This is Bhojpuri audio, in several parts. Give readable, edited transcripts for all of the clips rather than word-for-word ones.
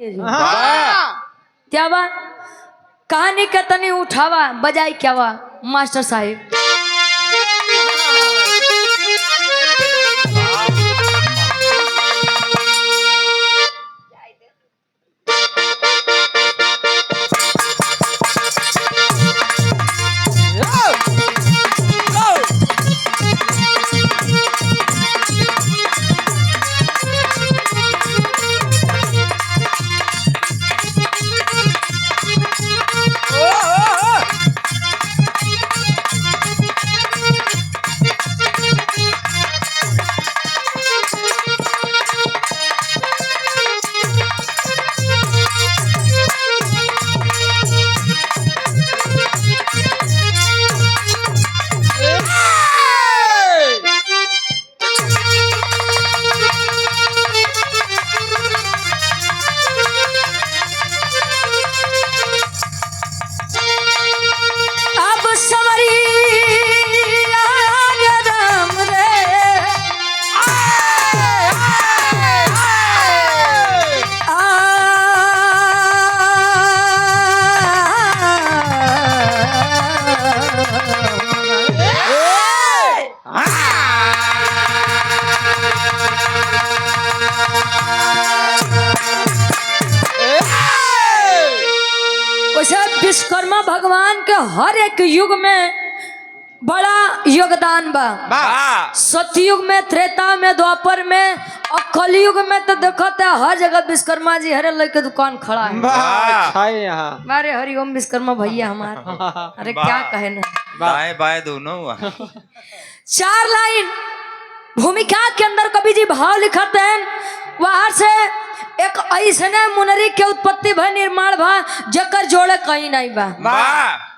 क्या बा कहानी का तनी उठावा बजाई क्या बा मास्टर साहिब। विश्वकर्मा भगवान के हर एक युग में बड़ा योगदान बा। सतयुग में, त्रेता में, द्वापर में और कलयुग में तो देखते हर जगह विश्वकर्मा जी हरे लेके दुकान खड़ा है यहाँ। अरे हरिओम विश्वकर्मा भैया हमारे। अरे क्या कहे ना, बाएं बाएं दोनों। 4 लाइन भूमिका के अंदर कवि जी भाव लिखते हैं। वहां से एक ऐसने मुनरी के उत्पत्ति भा, निर्माण भा जकर जोड़े कहीं नहीं बा।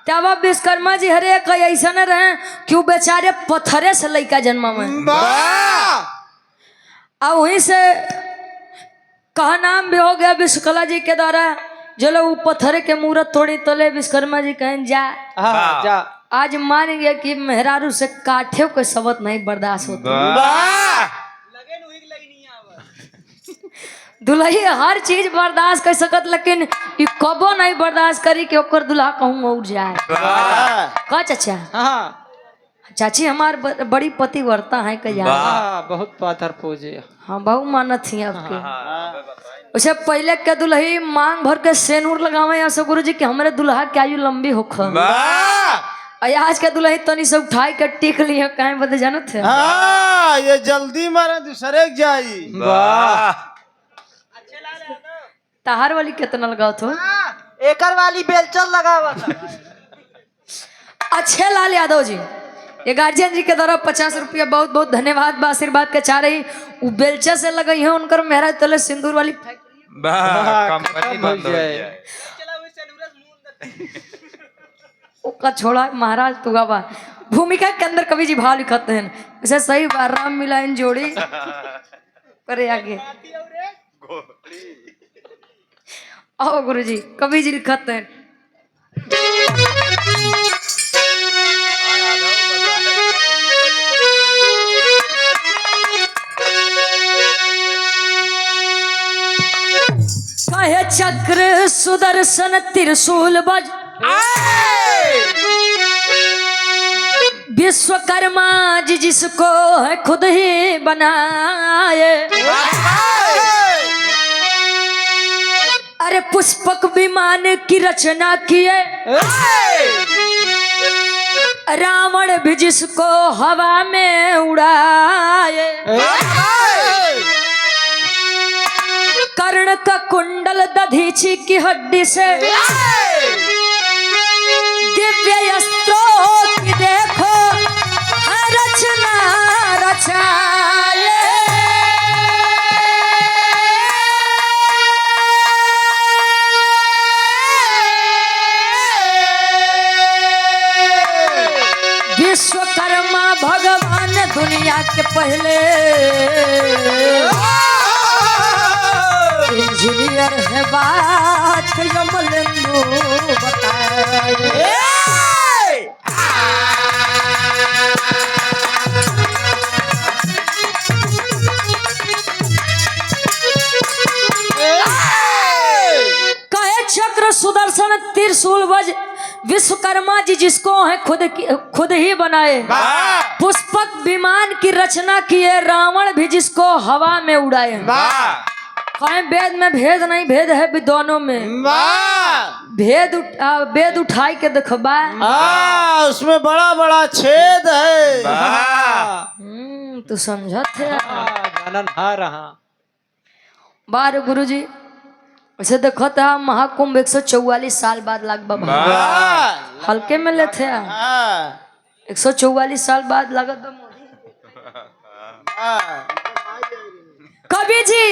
तब विश्वकर्मा जी हरे एक ऐसने रहे कि बेचारे पत्थरे से लड़का जन्मा में अब वहीं से कहा नाम भी हो गया विश्वकला जी के द्वारा। जो लोग पत्थरे के मूर्त तोड़ी तले विश्वकर्मा जी कहें जा। आज मान गया कि मेहरारू से काठे को शब्द नहीं बर्दाश्त होता। दुल्ही हर चीज बर्दाश्त कर सकत लेकिन ये कबो नहीं बर्दाश्त करी कि ओकर दुल्हा कहूँ उठ जाए। का चाचा? चाची हमार बड़ी पतिव्रता है कह बहुत पाथर पूजे। हाँ बहु मानत थी आपके। उसे पहले के दुल्ही मांग भर के सेनूर लगावे ऐसे गुरु जी कि हमारे दुल्हा की आयु लंबी होख। आज के दुल्ही तनी से उठाई के टिक लिए कहीं बदे जानत है। ये जल्दी मारे दूसरे जाई। तहार वाली कितना लगाओ थो? एकर वाली बेलचल लगावा। अच्छे लाल यादव जी ये गार्जियन जी के द्वारा 50 रुपया बहुत बहुत धन्यवाद बा। आशीर्वाद के चाह रही वो बेलचा से लगाई है उनकर मेहरा तले सिंदूर वाली कंपनी बंद हो जाए। ओका छोड़ा महाराज तुगाबा। भूमिका के अंदर कवि जी भाव लिखते हैं इसे सही बार राम मिलाइन जोड़ी करे आगे। आओ गुरुजी कवि जी लिखते हैं। कहे चक्र सुदर्शन त्रिशूल बज विश्वकर्मा जी जिसको है खुद ही बनाए। अरे पुष्पक विमान की रचना किए रावण भी जिसको हवा में उड़ाए। कर्ण का कुंडल दधीची की हड्डी से दिव्य अस्त्रों की देखो रचना रचाए। विश्वकर्मा भगवान दुनिया के पहले इंजीनियर है बात यमलेंदु बताए। सुदर्शन त्रिशूल वज विश्वकर्मा जी जिसको है खुद ही बनाए। पुष्पक विमान की रचना किए रावण भी जिसको हवा में उड़ाए। कहें वेद में भेद नहीं, भेद है विद्वानों में। वेद उठाई के देखबा उसमें बड़ा बड़ा छेद है। तू समझत है जानन हा रहा बार गुरु जी। वैसे देखो था महाकुंभ 144 साल बाद लगभग हल्के में लेते हैं। 144 साल बाद लगत कवि जी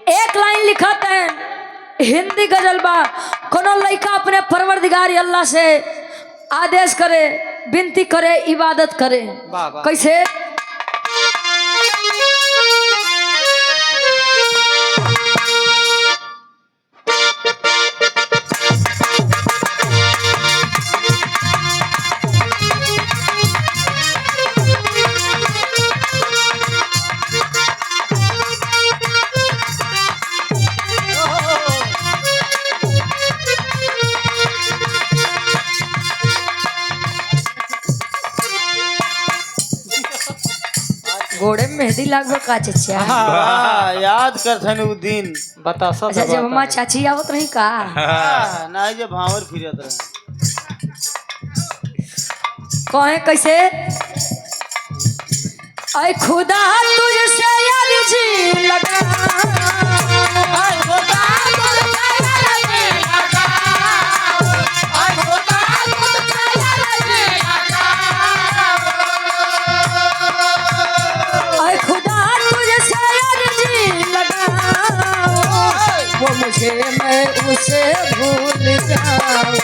एक लाइन लिखत है हिंदी गजल बा। कोनो लड़का अपने परवरदिगार अल्लाह से आदेश करे, विनती करे, इबादत करे। कैसे? घोड़े में मेहंदी लागो का चचा। याद कर थने उ दिन बता। अच्छा जब हमार चाची आवत रही का ना जब भावर फिरत रहे कहे कैसे? ऐ खुदा तुझसे अर्जी लगा, ऐ खुदा तुझसे अर्जी लगा, ऐ खुदा तुझसे अर्जी लगा, ऐ खुदा तुझसे अर्जी लगा। वो मुझे मैं उसे भूल जाऊं,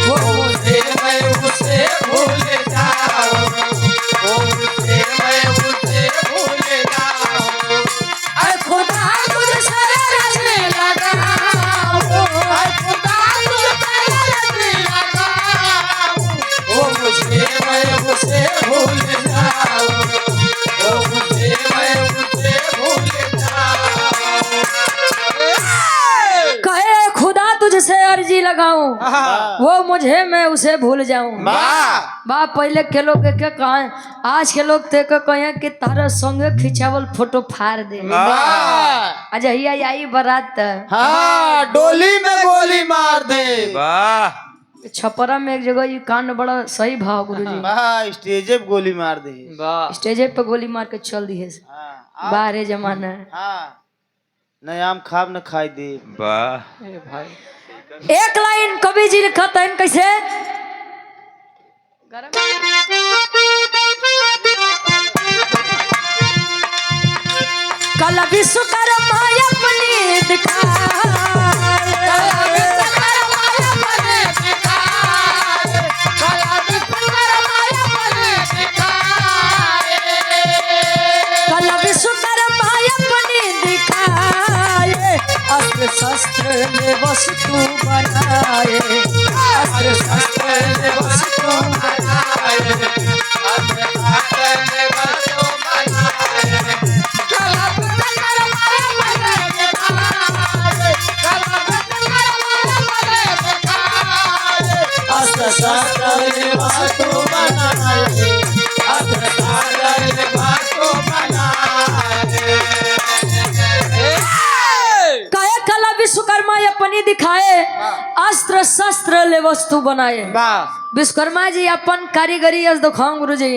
वो मुझे मैं उसे भूल जाऊं, वो मुझे मैं उसे भूल जाऊं। ऐ खुदा तुझसे अर्जी लगा, ऐ खुदा तुझसे अर्जी लगा, वो मुझे मैं उसे भूल जाऊं, वो मुझे मैं उसे भूल जाऊं। कहे खुदा तुझसे अर्जी लगाऊं, वो मुझे मैं उसे भूल जाऊं। बाप पहले के लोग के कहें, आज के लोग ते के कहें कि तारा संगे खिंचावल फोटो फाड़ दे। अच्छा ही आई बारात हाँ डोली में गोली मार दे। छपरा में एक जगह ये कांड बड़ा सही भाव गुरुजी। स्टेजे पे गोली मार दे। स्टेजे पे गोली मार के चल दी है। बाहरे जमाना न आम खाब न खाई दे। भाई एक लाइन कवि जी लिखत है कैसे? कल विश्वकर्मा अपनी दिखाए, कल विश्वकर्मा अपनी दिखाए, कल विश्वकर्मा अपनी दिखाए, कल विश्वकर्मा अपनी दिखाए। अस्त्र शस्त्र में वस्तु बनाए, अस्त्र शस्त्र में वस्तु बनाए, अस्त्र शस्त्र में वस्तु बनाए। कल विश्वकर्मा अपनी दिखाए, कल विश्वकर्मा अपनी दिखाए। अस्त्र शस्त्र में वस्तु बनाए, अस्त्र शस्त्र में वस्तु बनाए। कला विश्वकर्मा अपनी दिखाए, अस्त्र शस्त्र ले वस्तु बनाए। विश्वकर्मा जी अपन कारीगरी आज दिखाऊं गुरु जी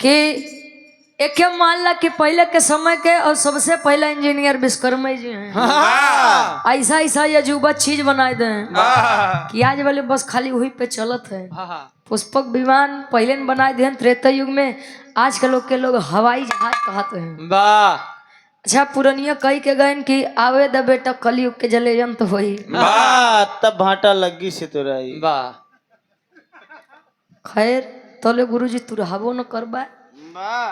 कि एक मान ला कि पहले के समय के और सबसे पहला इंजीनियर विश्वकर्मा जी हैं। ऐसा ऐसा अजूबा चीज बनाए दे कि आज वाले बस खाली वही पे चलत है। पुष्पक विमान पहले बनाए दे त्रेता युग में। आज के लोग हवाई जहाज कहते हैं। अच्छा पुरनिया कही के गए कि आवे द बेटा कलयुग के जले जंत होई। तब भाटा लगी से तो रही। खैर तोले गुरुजी तू रहबो न करबा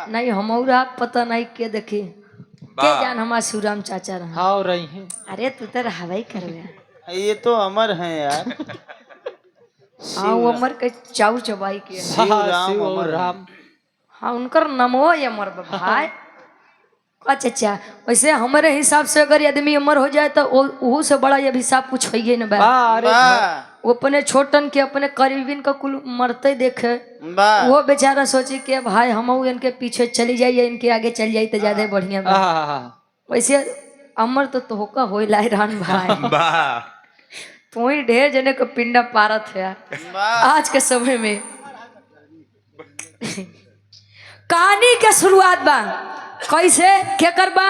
नहीं हमौरा पता नहीं के देखी के जान हमार शिवराम चाचा रहा। हाँ रही हैं। अरे तू तो रहबे करबे। ये तो अमर हैं यार। हाँ वो अमर के चाऊ चबाई के शिवराम अमर राम। हाँ उनकर नमो अमर भाई। का चचा वैसे हमारे हिसाब से अगर आदमी अमर हो जाए तो वो से बड़ा ये हिसाब कुछ है ही ना बा। वाह वो अपने छोटन के अपने करीबीन का कुल मरते देखे वाह वो बेचारा सोचे कि भाई हम इनके पीछे चली जाइए इनके आगे चल जाए तो ज्यादा बढ़िया बा। वैसे अमर तो होका हो लाई रहन भाई वाह तो ही ढेर जने को पिंडा पारत है वाह आज के समय में। कहानी के शुरुआत बा कैसे क्या करबा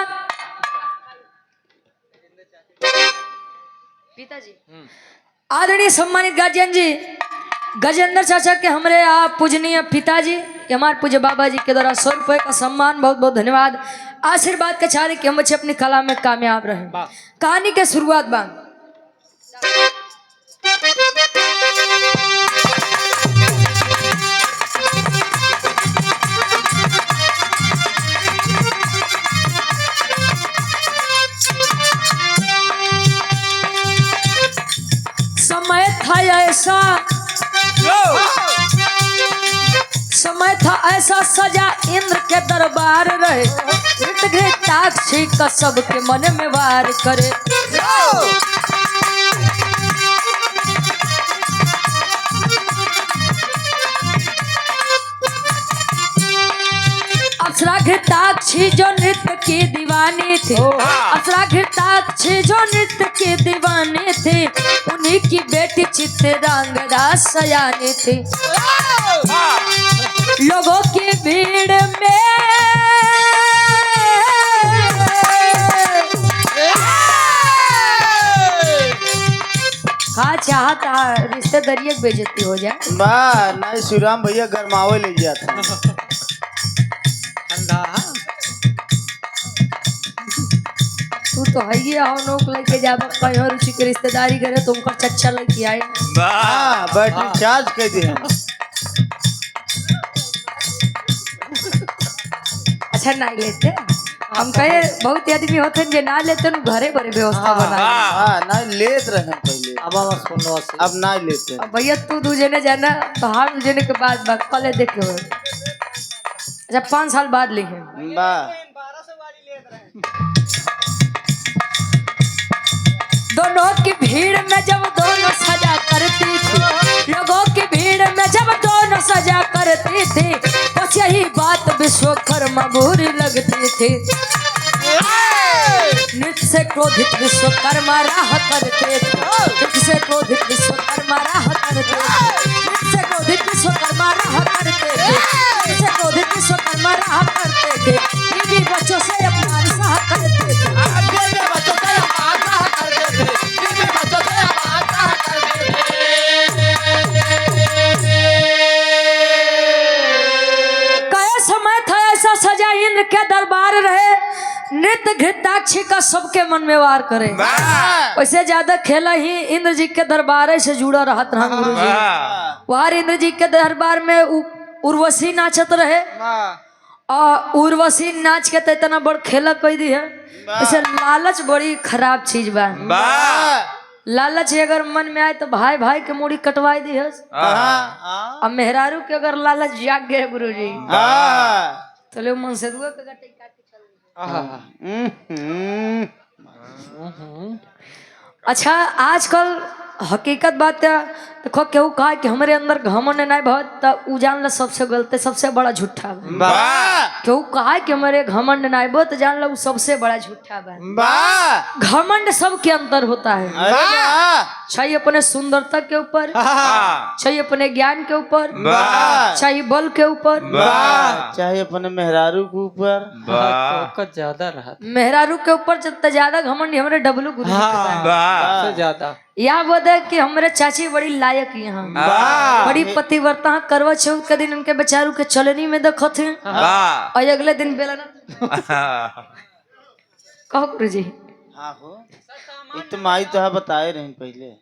पिताजी आदरणीय सम्मानित गार्जियन जी गजेंद्र चाचा के हमारे आप पूजनीय पिताजी हमारे पूज्य बाबा जी के द्वारा 100 रुपए का सम्मान बहुत बहुत धन्यवाद आशीर्वाद के चारे कि हम बच्चे अपनी कला में कामयाब रहे। कहानी के शुरुआत बा समय था ऐसा सजा इंद्र के दरबार रहे ताक्षी का सबके मन में वार करे। अप्सरा घृताक्षी जो नृत्य की दीवानी थी अप्सरा घृताक्षी जो नृत्य की दीवानी थी उन्हीं की बेटी चित्रंगदा सयानी थी। लोगों की भीड़ में कहा चाहता रिश्तेदारी बेइज्जती हो जाए वाह नहीं श्रीराम भैया गरमावे ले जाते तू तो है ही आओ नोक लेके जाबा कहीं रुचि के रिश्तेदारी करे तुमको चच्चा लेके आए वाह बैटरी चार्ज कर दी अच्छा नहीं लेते हम कहे बहुत आदमी होते हैं जो ना लेते हैं घरे बड़े व्यवस्था बना हाँ नहीं लेत रहे पहले अब नहीं लेते भैया तू दूजे ने जाना तो हार दूजे के बाद बात कल देखे हो अच्छा 5 साल बाद लिखे वाह दोनों की भीड़ में जब दोनों सजा करती थी लोगों की भीड़ में जब दोनों सजा करती थी बस यही बात विश्वकर्मा बुरी लगती थी। नृत्य से क्रोधित विश्वकर्मा राह करते थे नृत्य से क्रोधित विश्वकर्मा राह करते थे नृत्य से क्रोधित विश्वकर्मा राह करते थे नृत्य से क्रोधित विश्वकर्मा राह करते थे बीवी बच्चों से अपमान सह करते थे सजा इंद्र के दरबार रहे नृत्य घृताक्षी का सबके मन में वार करे। वैसे ज्यादा खेला ही इंद्र जी के दरबार से जुड़ा रहत रहा गुरु जी वहां इंद्र जी के दरबार में उर्वशी नाचत रहे और उर्वशी नाच के तो इतना बड़ खेला कह दी है। वैसे लालच बड़ी खराब चीज बा लालच अगर मन में आए तो भाई भाई के मूड़ी कटवाई दी है अब मेहरारू के अगर लालच जाग गए गुरु जी तो ले मन से दुआ के गटे काट के अच्छा आजकल हकीकत बात है देखो केहू कहा कि हमारे अंदर घमंड नहीं बहुत तो उ जान ला सबसे गलत सबसे बड़ा झूठा बा केहू कहा कि हमारे घमंड नहीं बहुत तो जान ला वो सबसे बड़ा झूठा बा। घमंड सबके अंदर होता है चाहिए अपने सुंदरता के ऊपर चाहिए अपने ज्ञान के ऊपर चाहिए बल के ऊपर चाहे अपने मेहरारू के ऊपर ज्यादा रहा मेहरारू के ऊपर जितना ज्यादा घमंड हमारे डबलू गुरु ज्यादा यहाँ बोले कि हमारे चाची बड़ी लायक यहाँ बड़ी पतिव्रता करवा चौथ के दिन उनके बेचारू के चलनी में देखो थे और अगले दिन बेला कहो गुरु जी हाँ हो तो माई तो है बताए रहे पहले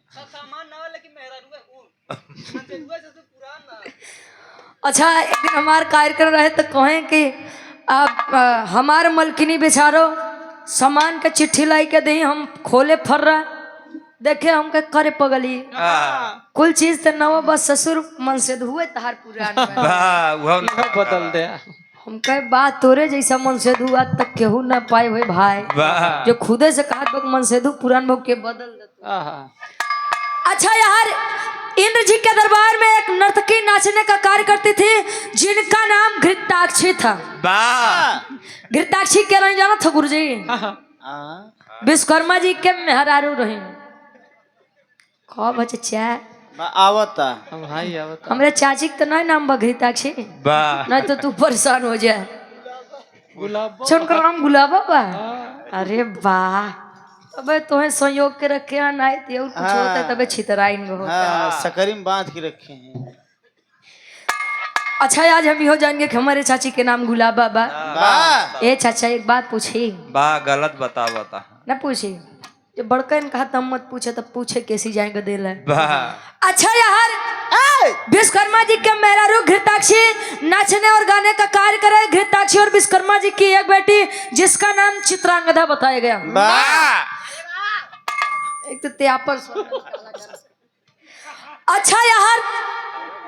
अच्छा एक दिन हमारे कार्यक्रम रहे तो कहें कि आप हमारे मलकिनी बेचारो सामान का चिट्ठी लाई के दी हम खोले फर रहा देखे हमके करे पगली कुल चीज तो नवा बस ससुर मन से हुए तहार पुरान बदल दे हम कहे बात तोरे जैसा मनसेधु आज तक केहू न पाए हुए भाई, वाह जो खुदे से कहा तो मनसेधु पुरान भोग के बदल देते। अच्छा यार, इंद्र जी के दरबार में एक नर्तकी नाचने का कार्य करती थी जिनका नाम घृताक्षी था। वाह घृताक्षी क्या नहीं जाना था गुरुजी? विश्वकर्मा जी के मेहरारू रही। कब चचा आवता भाई आवता हमरे चाची के तो नहीं नाम बा घृताक्षी, वाह नहीं तो तू परेशान हो जाए। गुलाब उनका नाम गुलाबा बा। अरे वाह, अबे तुम्हें संयोग के रखे हैं नहीं तो और कुछ होता है तबे छितराइन में होता। हाँ सकरी में बांध के रखे हैं। अच्छा आज हम यो जानेंगे कि हमारे चाची के नाम गुलाबा बा। वाह ए चाचा एक बात पूछी वाह गलत बता न पूछी, जो बड़का ने कहा तब मत पूछे तब पूछे कैसी जाएंगे दिल है। वाह अच्छा यार, विश्वकर्मा जी के मेहरारू घृताक्षी नाचने और गाने का कार्य करे। घृताक्षी और विश्वकर्मा जी की एक बेटी जिसका नाम चित्रांगदा बताया गया। वाह एक तो त्यापर। अच्छा यार,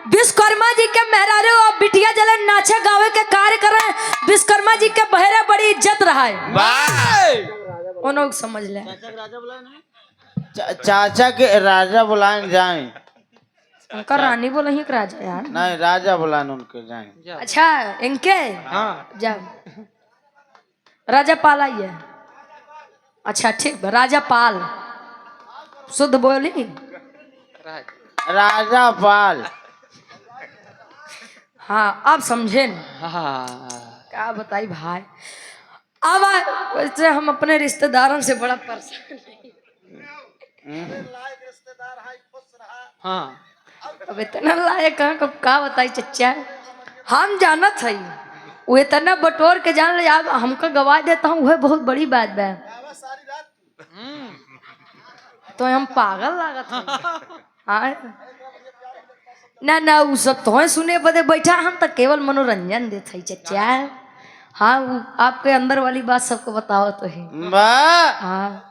विश्वकर्मा जी के मेहरारू और बिटिया जले नाचे गावे के कार्य करे। विश्वकर्मा जी के बहरे बड़ी इज्जत रहा है। वाह उन्होंने समझ ले। चाचा के राजा बुलाए जाए। उनका रानी बोला ही राजा यार। नहीं राजा बुलाए उनके जाए। अच्छा इनके हाँ जाओ राजा पाल आई है। अच्छा ठीक राजा पाल शुद्ध बोली। राजा पाल। हाँ आप समझे न? हाँ क्या बताई भाई। अब वैसे हम अपने रिश्तेदारों से बड़ा परेशान हैं। हाँ अब इतना लायक है कब का बताई चच्चा। हम जाना था वो इतना बटोर के जान ले यार हमको गवा देता हूँ वह बहुत बड़ी बात है। तो हम पागल लागत हाँ ना वो सब तो सुने बदे बैठा हम तो केवल मनोरंजन देते चच्चा। हाँ वो आपके अंदर वाली बात सबको बताओ तो है। वाह हाँ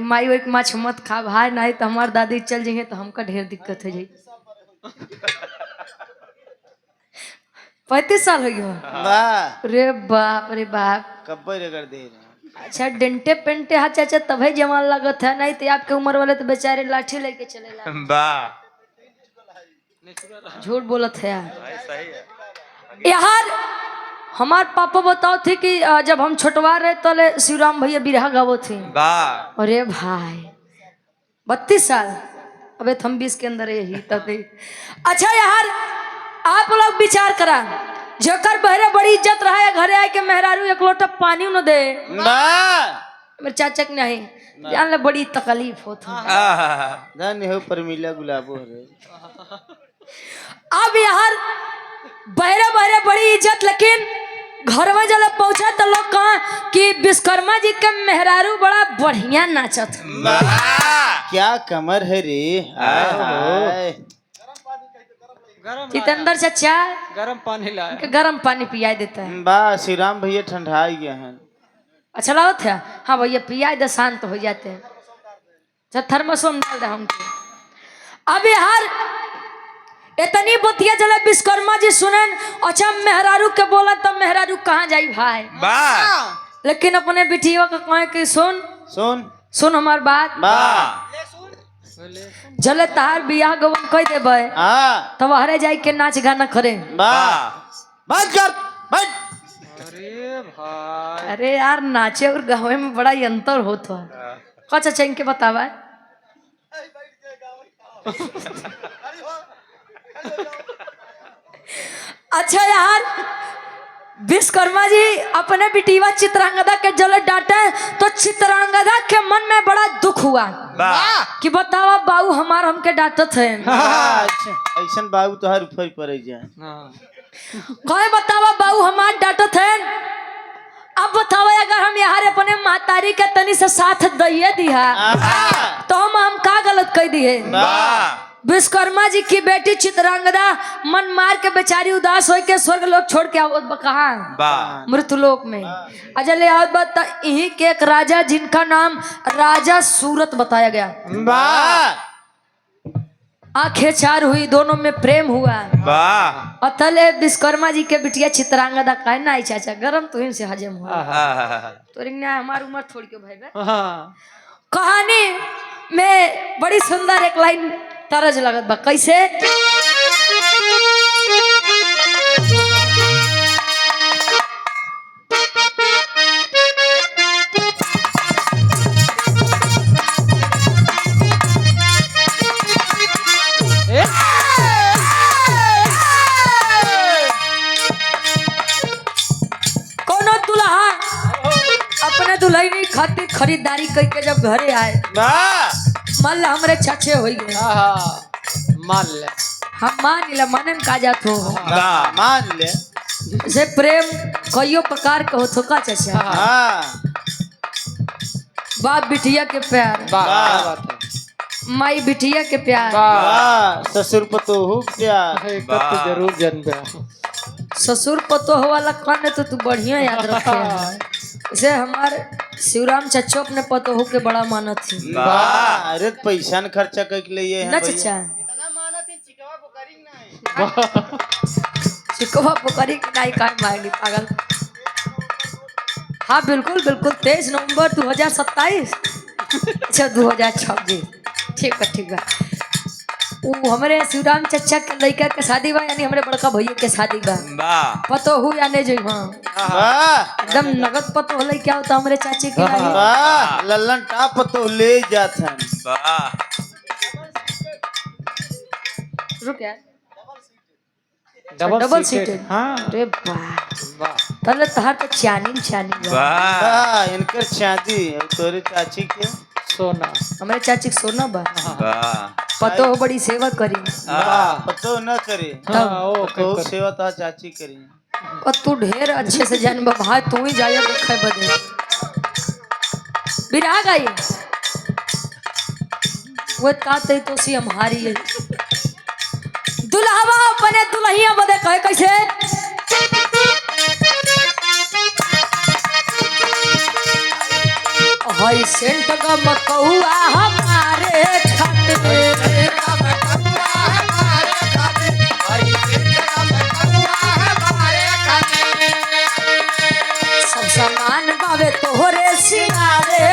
माई एक माछ मत खा भाई नहीं तो हमार दादी चल जाएंगे तो हमका ढेर दिक्कत हो जाए। 35 साल हो गया। वाह रे बाप रे बाप। कब्बे रगड़ दे रहे। अच्छा डेंटे पेंटे हाथ चाचा तभी जवान लगत है नहीं तो आपके उम्र वाले तो बेचारे लाठी लेके चले ला। वाह झूठ बोलत है यार। भाई सही है यार हमार पापा बताओ थे कि जब हम छोटवा रहे तो शिवराम भैया बिरहा गावो थे। वाह अरे भाई 32 साल अबे हम 20 के अंदर यही तब। अच्छा यार आप लोग विचार करा जकर बहरे बड़ी इज्जत रहा है घरे आके मेहरारू एक लोटा पानी न दे। वाह मेरे चाचा के नहीं जान ले बड़ी तकलीफ होती। धन्य हो परमिला गुलाबो रे। अब यार बहरे बहरे बड़ी इज्जत लेकिन घर में जब पहुंचा तो लोग कहा कि विश्वकर्मा जी के मेहरारू बड़ा बढ़िया नाचत। क्या कमर है रे। हाय जितेंद्र चाचा गरम पानी लाया के गर्म पानी पिया देता है। वाह श्री राम भैया ठंडा गया है। अच्छा लागत है। हाँ भैया पिया दे शांत हो जाते हैं। अच्छा थर्मोसोम डाल दे हमको। अब यार इतनी बतिया चले विश्वकर्मा जी सुनन। अच्छा मेहरारू के बोला तब मेहरारू कहाँ जाई भाई। वाह लेकिन अपने बिटिया को कहे कि सुन सुन सुन हमार बात। वाह जले तार बियाह गवन कह देबे हाँ तब हरे जाई के नाच गाना करे। वाह बंद कर बंद। अरे भाई अरे यार नाचे और गावे में बड़ा ही अंतर होता है। कच्चा चैन के बतावा। अच्छा यार विश्वकर्मा जी अपने बिटिया चित्रांगदा के जल डांटे तो चित्रांगदा के मन में बड़ा दुख हुआ कि बतावा बाबू हमार हमके डांटत है। ऐसा बाबू तो हर ऊपर पड़े जाए। कहे बतावा बाबू हमार डांटत है। अब बतावा अगर हम यहाँ अपने मातारी के तनी से साथ दिए दिया तो हम का गलत कह दिए। विश्वकर्मा जी की बेटी चित्रांगदा मन मार के बेचारी उदास हो के स्वर्ग लोक छोड़ के आवत कहा मृत्युलोक में। अजले आवत बात यही के एक राजा जिनका नाम राजा सूरत बताया गया। आंखें चार हुई, दोनों में प्रेम हुआ। वाह अतले विश्वकर्मा जी के बिटिया चित्रांगदा का ना आई चाचा गरम तुहिन से हजम हुआ। तो रिंगना हमारी उम्र थोड़ी क्यों भाई बे? हाँ कहानी में बड़ी सुंदर एक लाइन तरज लगत बा कैसे। कोनो दुल्हा अपने दुल्हनी खातिर खरीदारी करके जब घरे आए, मान ला हमरे चाचे हो गए, हाँ मान ले हम मान ला माने में का जात हो मान ले। से प्रेम कईयो प्रकार के होत हो का चाचा। हाँ बाप बिटिया के प्यार, वाह क्या बात है माई बिटिया के प्यार, वाह ससुर पतोहू प्यार। एक बात तो जरूर जानबे ससुर पतोह वाला कान तो तू बढ़िया याद रखे है। इसे हमार शिवराम चच्चो अपने पतोह के बड़ा मानत थी वाह अरे पैसा न खर्चा करके लिए ना चचा। चिकवा पोखरी की नाई काय मारेगी पागल। हाँ बिल्कुल बिल्कुल 23 नवंबर 2027 अच्छा 2026 ठीक है ठीक है। वो हमारे शिवराम चचा के लड़का के शादी बा यानी हमारे बड़का भैया के शादी बा पतो हु यानी जो हाँ वाह एकदम नगद पतो होले क्या होता हमारे चाचे की लाई। वाह लल्लन टाप पतो ले जात हैं। रुक यार डबल डबल सीटेड सीटेड। हाँ अरे वाह वाह तले तहार तो चानी चानी बा। वाह इनकर शादी और तोरे चाची के सोना हमारे चाची के सोना बा वाह पतो हो बड़ी सेवा करी वाह पतो न करे हाँ ओ तो सेवा तो चाची करी। और तू ढेर अच्छे से जान भाई तू ही जाया देखे बदे बिरा गई वो ताते तो सी हमारी है दुल्हवा अपने दुल्हिया बदे कहे कैसे। हाय सेंट का मकौआ हमारे खातिर सब सामान बावे तोहरे सिंगारे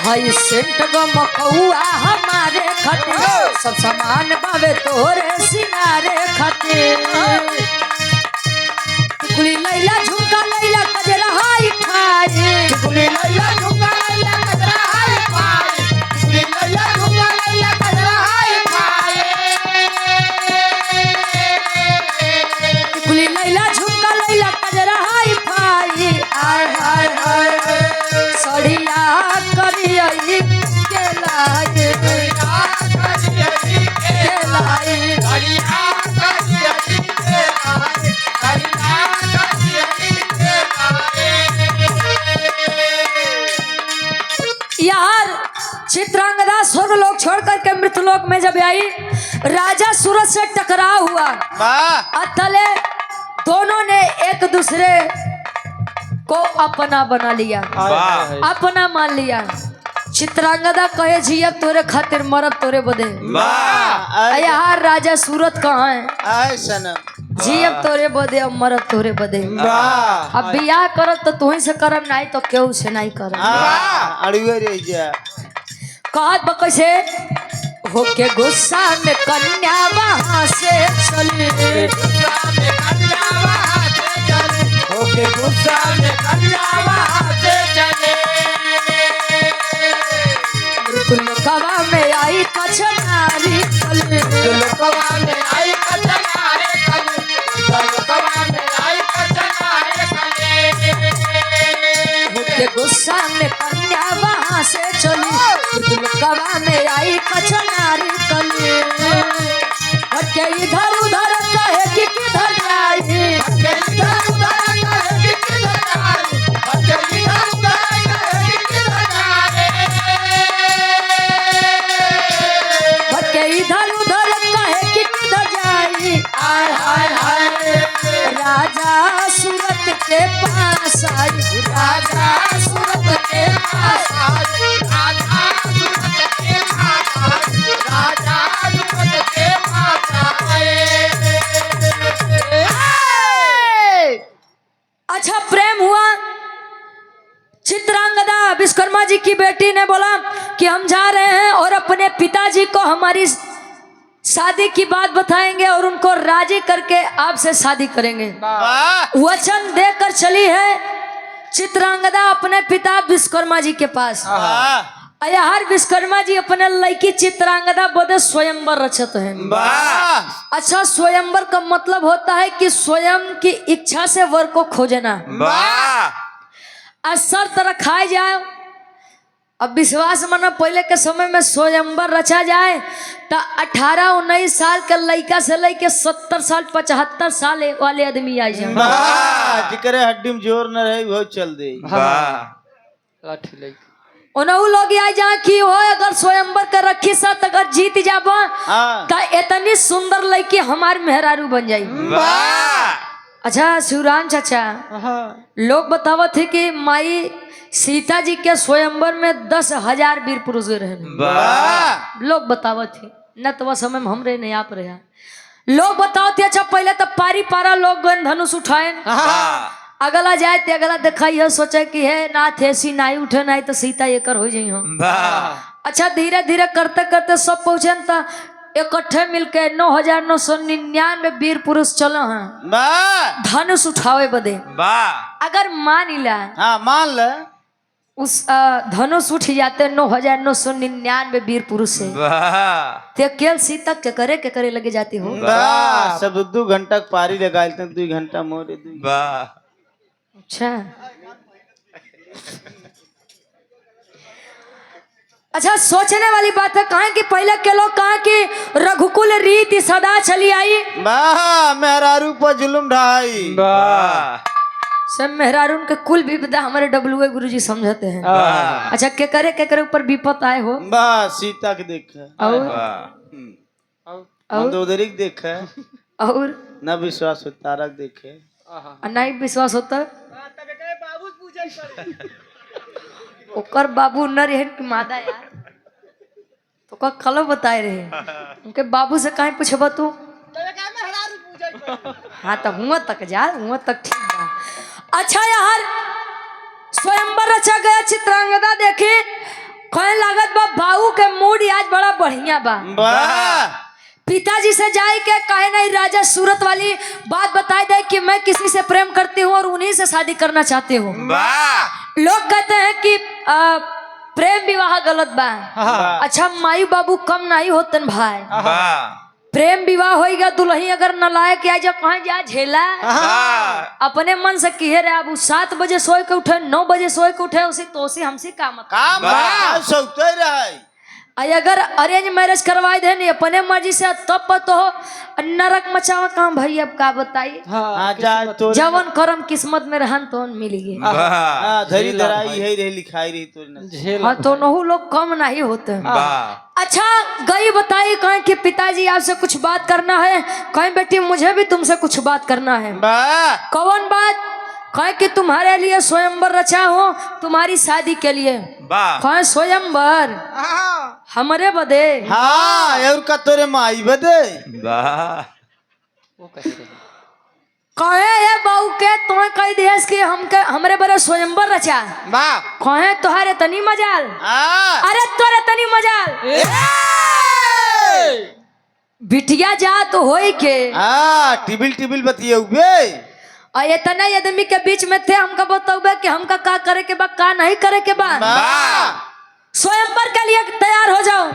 हाय सेंट का मकौआ हमारे खातिर सब सामान बावे तोहरे सिंगारे खातिर। टिकुली लैला झुमका लैला कजरा हाय खाए टिकुली लैला झुमका लैला कजरा हाय खाए टिकुली लैला झुमका लैला कजरा हाय खाए टिकुली लैला झुमका लैला कजरा हाय खाए आय हाय हाय सड़िया करियई के लाए के लाए यार चित्रांगदा स्वर्गलोक छोड़ करके मृतलोक में जब आई राजा सूरज से टकराव हुआ वाह अतले दोनों ने एक दूसरे को अपना बना लिया वाह अपना मान लिया। चित्रांगदा कहे जी अब तोरे खातिर मरब तोरे बदे। वाह यार राजा सूरत कहाँ है आय सनम जी अब तोरे बदे अब मरब तोरे बदे। वाह अब बियाह करब तो तुही से करब नहीं तो केहू से नहीं करब। वाह अड़ुए रह जा कहत बा कैसे होके गुस्सा में कन्या वहां से चली होके गुस्सा में मृतलोकवा में आई कचनारी चली होके गुस्सा में कन्या वहां से चली मृतलोकवा में आई कचनारी चली हटके इधर उधर कहे कि किधर जाई भटके इधर उधर कहे कि किधर जाई आय हाय हाय राजा सूरत के पास पास आई राजा सूरत के पास आई राजा सूरत के पास आई राजा सूरत के पास आए। अच्छा प्रेम हुआ। चित्रांगदा विश्वकर्मा जी की बेटी ने बोला कि हम जा रहे हैं और अपने पिताजी को हमारी शादी की बात बताएंगे और उनको राजी करके आपसे शादी करेंगे। वाह वचन देकर चली है चित्रांगदा अपने पिता विश्वकर्मा जी के पास। वाह हर विश्वकर्मा जी अपने लड़की चित्रांगदा बदे स्वयंवर रचत है। वाह अच्छा स्वयंवर का मतलब होता है कि स्वयं की इच्छा से वर को खोजना। वाह शर्त रखाई जाए। अब विश्वास मानो पहले के समय में स्वयंवर रचा जाए तो 18-19 साल के लड़का से लेके 70 साल 75 साल वाले आदमी आ जाए। वाह जिकरे हड्डी में जोर न रहे वो चल दे। वाह लाठी लेके उन्होंने लोग आ जाए कि हो अगर स्वयंवर के रखी साथ अगर जीत जाबो हाँ तो इतनी सुंदर लड़की हमार मेहरारू बन जाई। वाह अच्छा शिवराम चाचा लोग बतावत थे कि माई सीता जी के स्वयंवर में 10,000 वीर पुरुष रहे। वाह लोग बतावत थे न तो वह समय में हमरे नहीं आप रहे लोग बताओ थे। अच्छा पहले तो पारी पारा लोग गन धनुष उठाए वाह अगला जाए ते अगला देखा यह सोचे कि है नाथ ऐसी नाई उठे नहीं तो सीता ये कर हो जाई हम। वाह अच्छा धीरे धीरे करते करते सब पहुंचे तो इकट्ठे मिलके 9,999 वीर पुरुष चलो हैं वाह धनुष उठावे बदे। वाह अगर मान ला हाँ मान ले उस धनुष उठ जाते 9,999 वीर पुरुष से वाह ते केवल सीता के करे लगे जाती हो। वाह सब 2 घंटा पारी लगा 2 घंटा मोरे 2 वाह अच्छा अच्छा सोचने वाली बात है कहा कि पहले के लोग कहा कि रघुकुल रीति सदा चली आई। वाह मेहरारू पर जुल्म ढाई। वाह सब मेहरारून के कुल विपदा हमारे डब्लू गुरुजी समझते हैं। वाह अच्छा के करे ऊपर विपत आए हो वाह सीता के देखे और मंदोदरी के देखे और न विश्वास हो तारक देखे नहीं विश्वास होता ओकर बाबू न रहे कि मादा यार तो का कलो बताए रहे उनके बाबू से कहीं पूछब तू हाँ तो हुआ तक जा हुआ तक ठीक बा। अच्छा यार स्वयंवर रचा गया चित्रांगदा देखी कहे लागत बा बाबू के मूड आज बड़ा बढ़िया बा। वाह पिताजी से जाए के कहे नहीं राजा सूरत वाली बात बताई दे कि मैं किसी से प्रेम करती हूँ और उन्हीं से शादी करना चाहती हूँ। वाह लोग कहते हैं कि प्रेम विवाह गलत बा। अच्छा माई बाबू कम नहीं होते भाई वाह प्रेम विवाह होगा दुल्ही अगर नलायक आ जा कहीं जा झेला वाह अपने मन से किए रहे अब 7 बजे सोए के उठे 9 बजे सोए के उठे उसी तो उसी हमसे काम काम वाह। सौते रहे अगर अरेंज मैरिज करवाए दे नहीं अपने मर्जी से तब तो नरक मचावा काम भाई अब का बताइए। हाँ जाए तो जवन कर्म किस्मत में रहन तो मिलेगी। वाह धरी धराई यही रही लिखाई रही तो न झेल हाँ तो नहु लोग कम नहीं होते। वाह अच्छा गई बताइए कहें कि पिताजी आपसे कुछ बात करना है कहें बेटी मुझे भी तुमसे कुछ बात करना है। वाह कौन बात कहें कि तुम्हारे लिए स्वयंवर रचा हो तुम्हारी शादी के लिए। वाह कहें स्वयंवर हमारे बदे हाँ और का तोरे माई बदे वाह वो कह रहे कहे है बहू के तुम्हें कही दिया कि हमके हमरे बड़े स्वयंवर रचा वाह कहे तुहारे तनी मजाल अरे तोरे तनी मजाल बिटिया जा तो होई के टिबिल टिबिल बतिये बे और इतना आदमी के बीच में थे हमका बताओगे कि हमका का करे के बा का नहीं करे के बा। वाह स्वयंवर के लिए तैयार हो जाओ।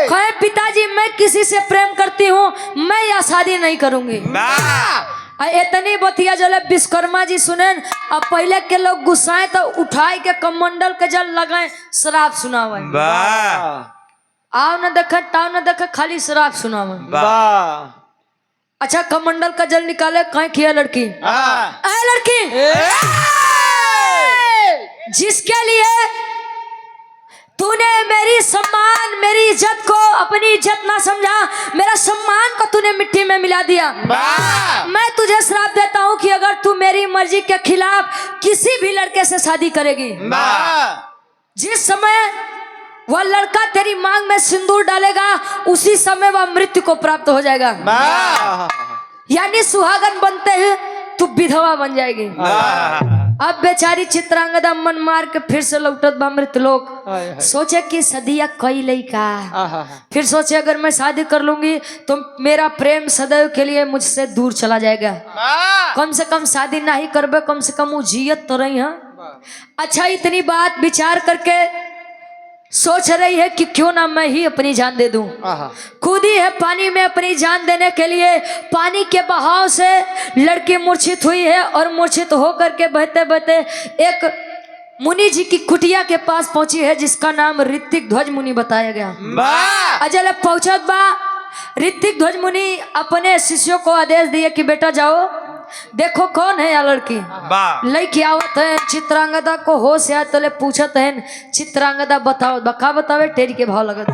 कहे पिताजी मैं किसी से प्रेम करती हूँ मैं यह शादी नहीं करूंगी। वाह इतनी बतिया जल विश्वकर्मा जी सुने अब पहले के लोग गुस्साए तो उठाए के कमंडल के जल लगाए शराब सुनावे। वाह आओ न देख टाव न देख खाली शराब सुनावे। वाह अच्छा कमंडल का जल निकाले कहीं किया लड़की आए लड़की जिसके लिए तूने मेरी सम्मान मेरी इज्जत को अपनी इज्जत ना समझा, मेरा सम्मान को तूने मिट्टी में मिला दिया। मैं तुझे श्राप देता हूँ कि अगर तू मेरी मर्जी के खिलाफ किसी भी लड़के से शादी करेगी, जिस समय वह लड़का तेरी मांग में सिंदूर डालेगा उसी समय वह मृत्यु को प्राप्त हो जाएगा। यानी सुहागन बनते ही तू विधवा बन जाएगी। अब बेचारी चित्रांगदा मन मार के फिर से लौटत बा मृतलोक। सोचे कि सदिया कई लइका, फिर सोचे अगर मैं शादी कर लूंगी तो मेरा प्रेम सदैव के लिए मुझसे दूर चला जाएगा। कम से कम शादी ना ही करबे, कम से कम वो जियत तो रही है। अच्छा, इतनी बात विचार करके सोच रही है कि क्यों ना मैं ही अपनी जान दे दूं। कूदी है पानी में अपनी जान देने के लिए। पानी के बहाव से लड़की मूर्छित हुई है और मूर्छित होकर के बहते बहते एक मुनि जी की कुटिया के पास पहुंची है, जिसका नाम ऋतिक ध्वज मुनि बताया गया। अजल पहुंचत बा ऋतिक ध्वज मुनि अपने शिष्यों को आदेश दिए कि बेटा जाओ देखो कौन है या लड़की। लड़की आवत है, चित्रांगदा को होश आया तो ले पूछत है, चित्रांगदा बताओ। बका बतावे टेरी के भाव लगत।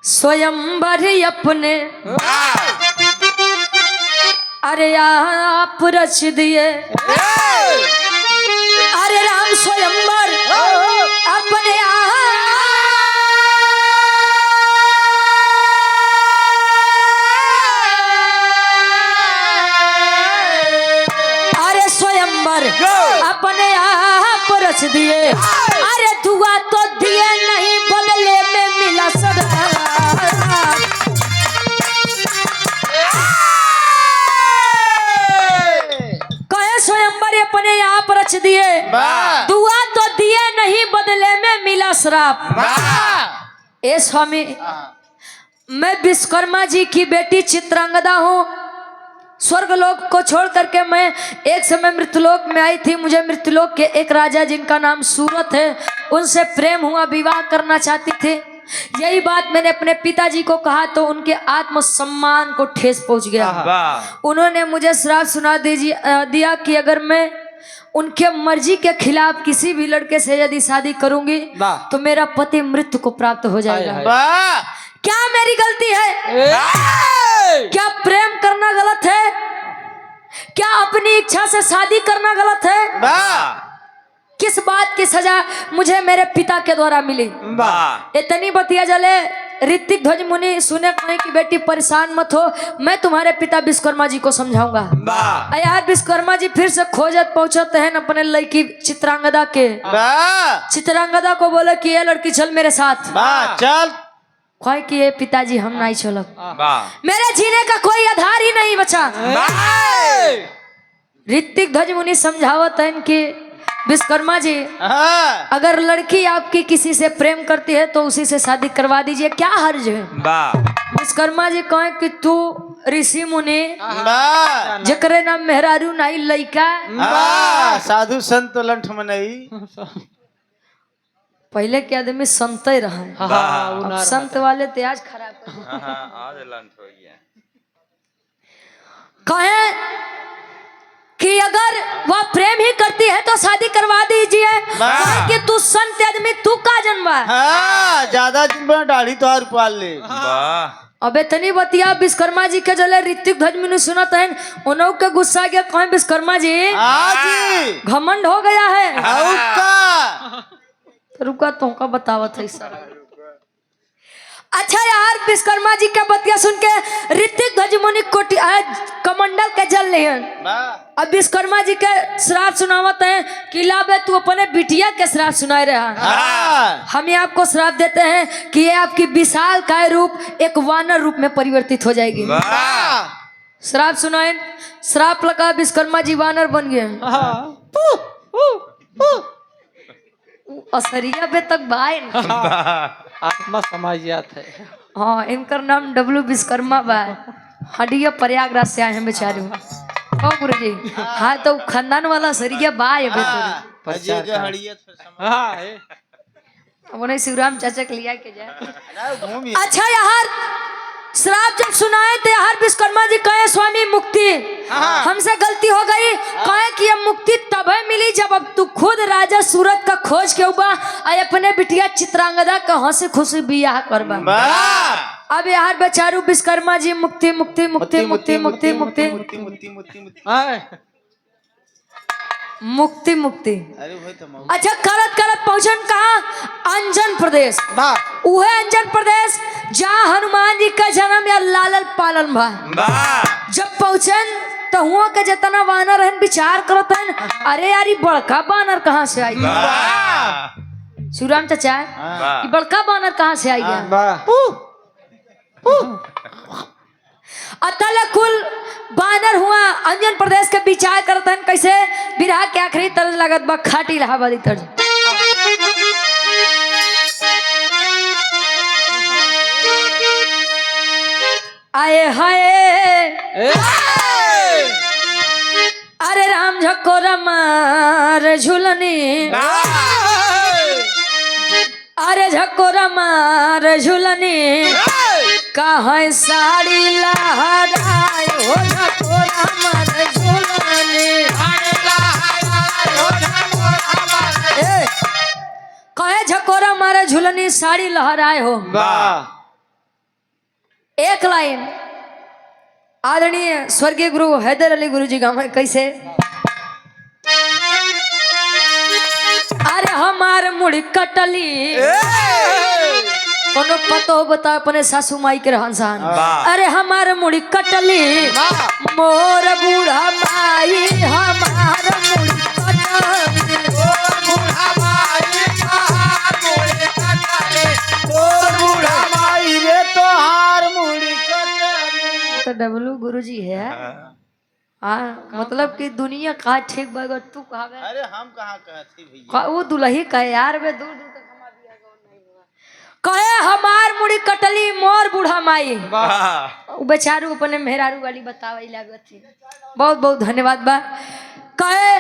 स्वयंवर अपने अरे आप रच दिए, अरे राम स्वयंवर अपने अरे स्वयंवर अपने आप रच दिए। अरे दुआ तो दिए नहीं बदले में मिला सदा। स्वयंवर अपने आप रच दिए, दुआ तो दिए नहीं बदले में मिला श्राप। ए स्वामी, मैं विश्वकर्मा जी की बेटी चित्रांगदा हूँ। स्वर्गलोक को छोड़ करके मैं एक समय मृतलोक में आई थी। मुझे मृतलोक के एक राजा जिनका नाम सूरत है, उनसे प्रेम हुआ, विवाह करना चाहती थी। यही बात मैंने अपने पिताजी को कहा तो उनके आत्मसम्मान को ठेस पहुंच गया। उन्होंने मुझे श्राप सुना दिया कि अगर मैं उनके मर्जी के खिलाफ किसी भी लड़के से यदि शादी करूंगी तो मेरा पति मृत्यु को प्राप्त हो जाएगा। क्या मेरी गलती है? क्या प्रेम करना गलत है? क्या अपनी इच्छा से शादी करना गलत है? किस बात की सजा मुझे मेरे पिता के द्वारा मिली? इतनी बतिया जले ऋतिक ध्वज मुनि सुने कहीं की बेटी परेशान मत हो, मैं तुम्हारे पिता विश्वकर्मा जी को समझाऊंगा। यार विश्वकर्मा जी फिर से खोजत पहुंचते हैं अपने लड़की चित्रांगदा के। चित्रांगदा को बोले कि ये लड़की चल मेरे साथ। चल कहे कि ये पिताजी हम नहीं चलक, मेरे जीने का कोई आधार ही नहीं बचा। ऋतिक ध्वज मुनि समझावत है कि विश्वकर्मा जी अगर लड़की आपकी किसी से प्रेम करती है तो उसी से शादी करवा दीजिए, क्या हर्ज है? विश्वकर्मा जी कहे कि तू ऋषि मुनि जकरे नाम मेहरारू नहीं लइका साधु संत लंठ मनई। पहले के आदमी संत ही रहा, संत वाले ते आज खराब कहे कि अगर वह प्रेम ही करती है तो शादी करवा दीजिए। कि तू संत आदमी, तू का जन्मा ज्यादा दिन दाढ़ी तो और पाल ले। अबे तनी बतिया विश्वकर्मा जी के जले ऋतिक ध्वज मुनि सुनत है, उन्हों के गुस्सा गया। कहें विश्वकर्मा जी घमंड हो गया है। रुका तो का बतावत है सारा। अच्छा यार विश्वकर्मा जी का बतिया सुन के ऋतिक ध्वज मुनि कमंडल के जल नहीं है। अब विश्वकर्मा जी के श्राप सुनावत है कि लाबे तू अपने बिटिया के श्राप सुनाए रहा। हम आपको श्राप देते हैं कि ये आपकी विशाल काय रूप एक वानर रूप में परिवर्तित हो जाएगी। श्राप सुनाए, श्राप लगा, विश्वकर्मा जी वानर बन गए। असरिया बे तक भाई आत्मा समाजियात है। हाँ, इनका नाम डब्लू विश्वकर्मा बा। हडिया प्रयागराज से आए हैं बेचारे। ओ गुरु जी, हाँ तो खानदान वाला सरिया बा है अब उन्हें शिवराम चाचा के लिया के जाए। अच्छा यार श्राप जब सुनाए थे हर विश्वकर्मा जी कहे स्वामी मुक्ति हमसे गलती हो गई, कहे कि अब मुक्ति तभी मिली जब अब तू खुद राजा सूरत का खोज के उबा और अपने बिटिया चित्रांगदा का हंसी खुशी बियाह करबा। अब यार बेचारू विश्वकर्मा जी मुक्ति मुक्ति मुक्ति मुक्ति मुक्ति मुक्ति मुक्ति मुक्ति अच्छा करत करत पहुंचन कहा अंजन प्रदेश। उहे अंजन प्रदेश जहाँ हनुमान जी का जन्म या लालल पालन भा। जब पहुंचन तो हुआ के जितना वानर हन विचार करत हन, अरे यार बड़का बानर कहाँ से आई शिवराम चाचा, ये बड़का बानर कहाँ से आई गया। अतल कुल बानर हुआ अंजन प्रदेश के विचार करते हैं कैसे बिरहा के आखिरी तरज लागत बा खाटी इलाहाबादी तर्ज। आए हाय अरे राम झकोरा मार झुलनी, अरे झकोरा मार झुलनी कहाँ साड़ी लहराए हो झकोरा मार झुलनी। कहे झकोरा मार झुलनी साड़ी लहराए हो। एक लाइन आदरणीय स्वर्गीय गुरु हैदर अली गुरु जी गाँव कैसे, अरे हमार मुड़ी कटली कोनो पतो बता अपने सासू माई के रहन सहन। अरे हमार मुड़ी कटली मोर बूढ़ा माई, हमार मुड़ी कटली बूढ़ा माई रे तोहार मुड़ी कटली। तो डब्लू गुरुजी है मतलब कि दुनिया कहा ठीक बगैर तू कहा। अरे हम कहाँ कहती भैया, वो दुलही कहे यार बे दूर दूर तक हमार बिया गौन नहीं हुआ। कहे हमार मुड़ी कटली मोर बूढ़ा माई, वो बेचारू अपने मेहरारू वाली बतावे लागत थी। बहुत बहुत धन्यवाद बा। कहे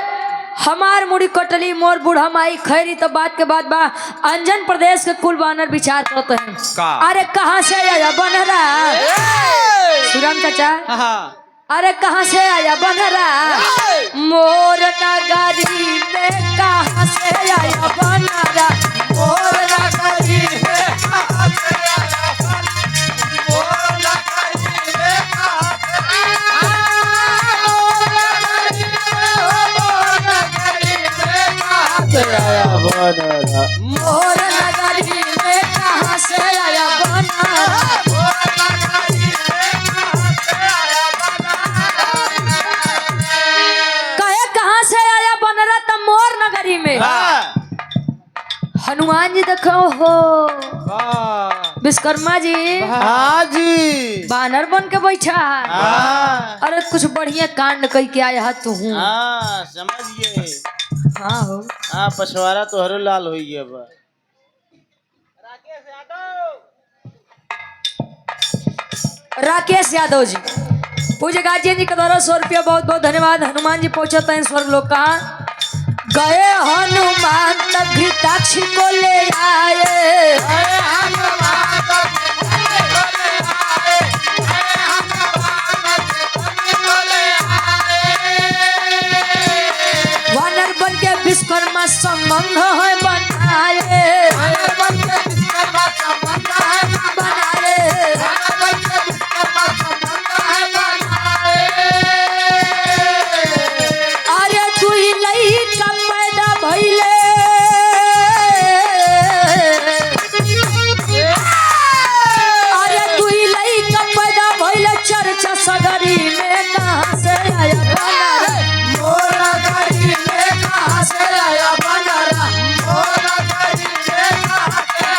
हमार मुड़ी कटली मोर बूढ़ा माई, खैरी तो बात के बाद बा अंजन प्रदेश के कुल बानर विचार करते हैं। अरे कहाँ से आया बनरा श्रीराम चाचा, अरे कहाँ से आया बनरा मोर नगरी में, कहाँ से आया बनरा मोर नगरी में, कहाँ से आया मोर नगरी में, मोर नगरी में कहाँ से आया बनरा। में हनुमान जी देखो हो विश्वकर्मा जी जी बानर बन के बैठा। अरे कुछ बढ़िया कांड कई के आया तू हूँ समझिए। हाँ हो पछवारा तो हरो लाल हो गया बा। राकेश यादव जी पूज्य गार्जियन जी का द्वारा 100 रुपया बहुत बहुत धन्यवाद। हनुमान जी पहुंचते हैं स्वर्ग लोक का। गए हनुमान घृताक्ष को ले आए, वानर बन के विश्वकर्मा संबंध है बनाए, अरे तू ही लई पैदा भइले, अरे तू ही लई पैदा भइले चर्चा सगरी में, कहाँ से आया बनरा मोर नगरी में, कहाँ से आया बनरा मोर नगरी में, कहाँ से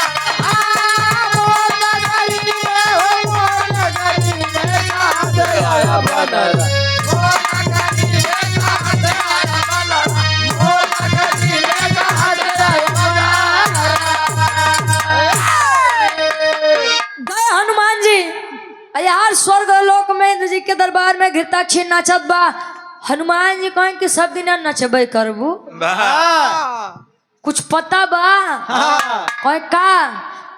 मोर नगरी में, हो मोर नगरी में, कहाँ से आया बनरा। यार स्वर्ग लोक में इंद्र जी के दरबार में घृताक्षी नाचत बा। हनुमान जी कहें कि सब दिन नचबे करबू, कुछ पता बा कहें का,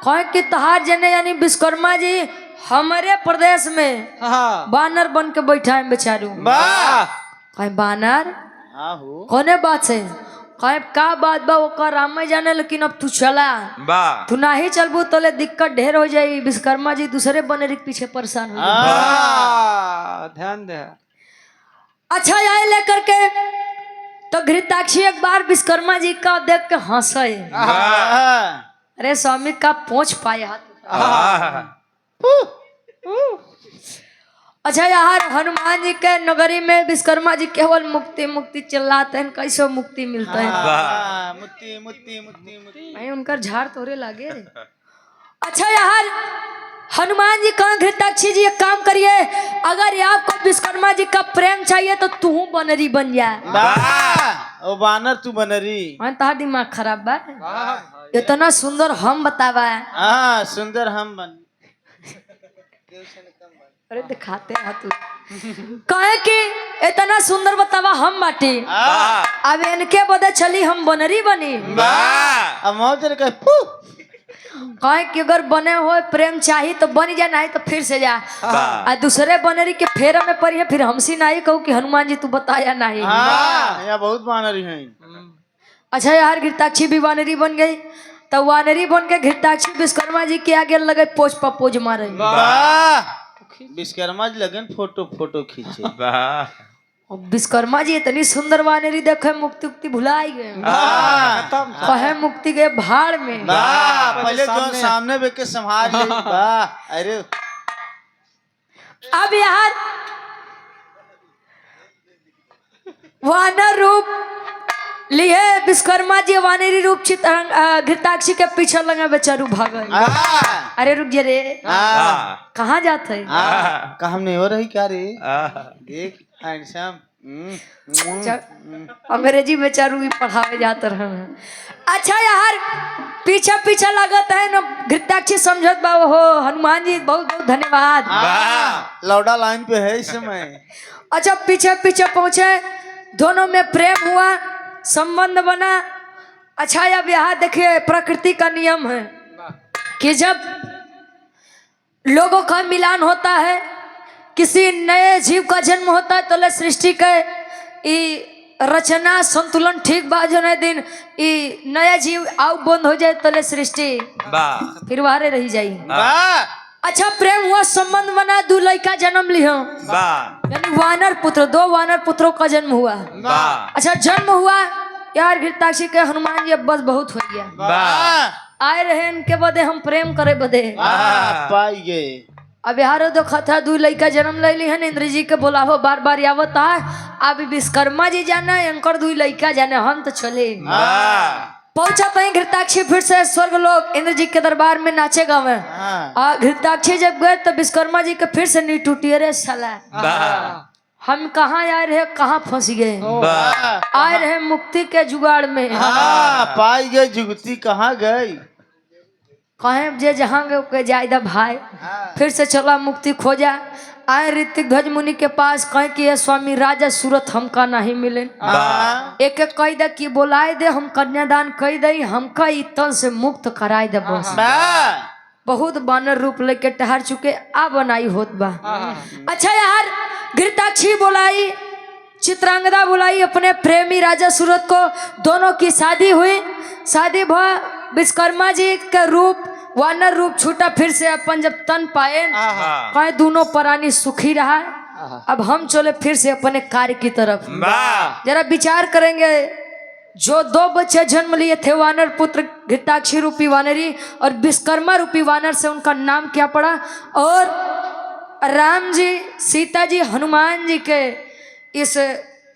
कहें कि तहार जने यानी विश्वकर्मा जी हमारे प्रदेश में हाँ बानर बन के बैठा है बेचारू। वाह कहीं बानर आहो कोने बात से कहीं का बात बा ओकर राम जाने, लेकिन अब तू चला, वाह तू नहीं चलबू तो ले दिक्कत ढेर हो जाई। विश्वकर्मा जी दूसरे बनेरी के पीछे परेशान हो जाई। ध्यान दे। अच्छा आए लेकर के तो घृताक्षी एक बार विश्वकर्मा जी का देख के हंसे। अरे स्वामी का पोंछ पाए हाथ। अच्छा यार हनुमान जी के नगरी में विश्वकर्मा जी केवल मुक्ति मुक्ति चिल्लाते हैं, कैसे मुक्ति मिलता है। मुक्ति मुक्ति मुक्ति मुक्ति भाई उनका झाड़ तोरे लागे। अच्छा यार हनुमान जी कहाँ घृताक्षी जी एक काम करिए, अगर आपको विश्वकर्मा जी का प्रेम चाहिए तो तू बनरी बन जा। ओ बानर तू बनरी। तार दिमाग खराब बा, इतना सुंदर हम बतावा। हाँ सुंदर हम बन। अरे दिखाते हैं तू कहे कि इतना सुंदर बतावा हम बाटी, अब इनके बदे चली हम बनरी बनी। अब मौज कहे कहे कि अगर बने हो प्रेम चाहिए तो बन जा, नहीं तो फिर से जा। आ दूसरे बनरी के फेरा में पड़ी है, फिर हमसी नहीं कहू कि हनुमान जी तू बताया नहीं। हाँ यहाँ बहुत बानरी हैं। अच्छा यार घृताक्षी भी वानरी बन गई, तो वानरी बन के घृताक्षी विश्वकर्मा जी के आगे लगे पोज पर पोज मारे। विश्वकर्मा जी लगन फोटो फोटो खींचे। और विश्वकर्मा जी इतनी सुंदर वानरी देखे मुक्ति मुक्ति भुलाई गए। कहे मुक्ति गए भाड़ में। पहले जो सामने बैठ के संभाल ले। अरे अब यार वानर रूप लिए विश्वकर्मा जी वानरी रूप घृताक्षी के पीछे लगा बेचारू भागल। अरे रुक जा रे, कहाँ जाते है? काम नहीं हो रही क्या रे? देख हैंडसम। अंग्रेजी बेचारू भी पढ़ावे जाते रहे। अच्छा यार पीछे पीछे लगत है ना घृताक्षी समझत बा। हो हनुमान जी बहुत बहुत धन्यवाद। लौड़ा लाइन पे है इस समय। अच्छा पीछे पीछे पहुंचे, दोनों में प्रेम हुआ, संबंध बना। अच्छा अब यहाँ देखिए प्रकृति का नियम है कि जब लोगों का मिलान होता है, किसी नए जीव का जन्म होता है, तो सृष्टि के रचना संतुलन ठीक बा। जो दिन नया जीव आउ बंद हो जाए तो सृष्टि फिर वारे रही जाई। अच्छा प्रेम हुआ, संबंध बना, 2 लड़का जन्म लिया, यानी वानर पुत्र, 2 वानर पुत्रों का जन्म हुआ। अच्छा जन्म हुआ यार घृताक्षी के हनुमान जी अब बस बहुत हो गया। आए रहे इनके बदे हम प्रेम करे बदे पाई गए। अब यार देखा था 2 लड़का जन्म ले ली है, इंद्र जी के बोलावो बार बार आवत है। अब विश्वकर्मा जी जाना इनकर 2 लड़का जाने, हम तो चले। पहुंचा तो घृताक्षी फिर से स्वर्ग लोग इंद्र जी के दरबार में नाचे गावे। घृताक्षी जब गए तो विश्वकर्मा जी के फिर से नी टूटी। अरे साला हम कहाँ आए रहे, कहाँ फंस गए। आए रहे मुक्ति के जुगाड़ में। पाई गए जुगती कहाँ गई। कहे जे जहाँ गए जायदा भाई, फिर से चला मुक्ति खोजा। आए ऋतिक ध्वज मुनि के पास, कहे कि ये स्वामी राजा सूरत हमका नहीं मिले। एक एक कह दे कि बोलाए दे, हम कन्यादान कह दे, हमका इतन से मुक्त कराए दे बस। बहुत बानर रूप लेके टहर चुके, आ बनाई होत बा। अच्छा यार घृताक्षी बुलाई, चित्रांगदा बुलाई अपने प्रेमी राजा सूरत को। दोनों की शादी हुई। शादी भा विश्वकर्मा जी का रूप वानर रूप छूटा, फिर से अपन जब तन पाए, कहे दोनों प्राणी सुखी रहा। अब हम चले फिर से अपने कार्य की तरफ। जरा विचार करेंगे, जो 2 बच्चे जन्म लिए थे वानर पुत्र घृताक्षी रूपी वानरी और विश्वकर्मा रूपी वानर से उनका नाम क्या पड़ा। और राम जी, सीता जी, हनुमान जी के इस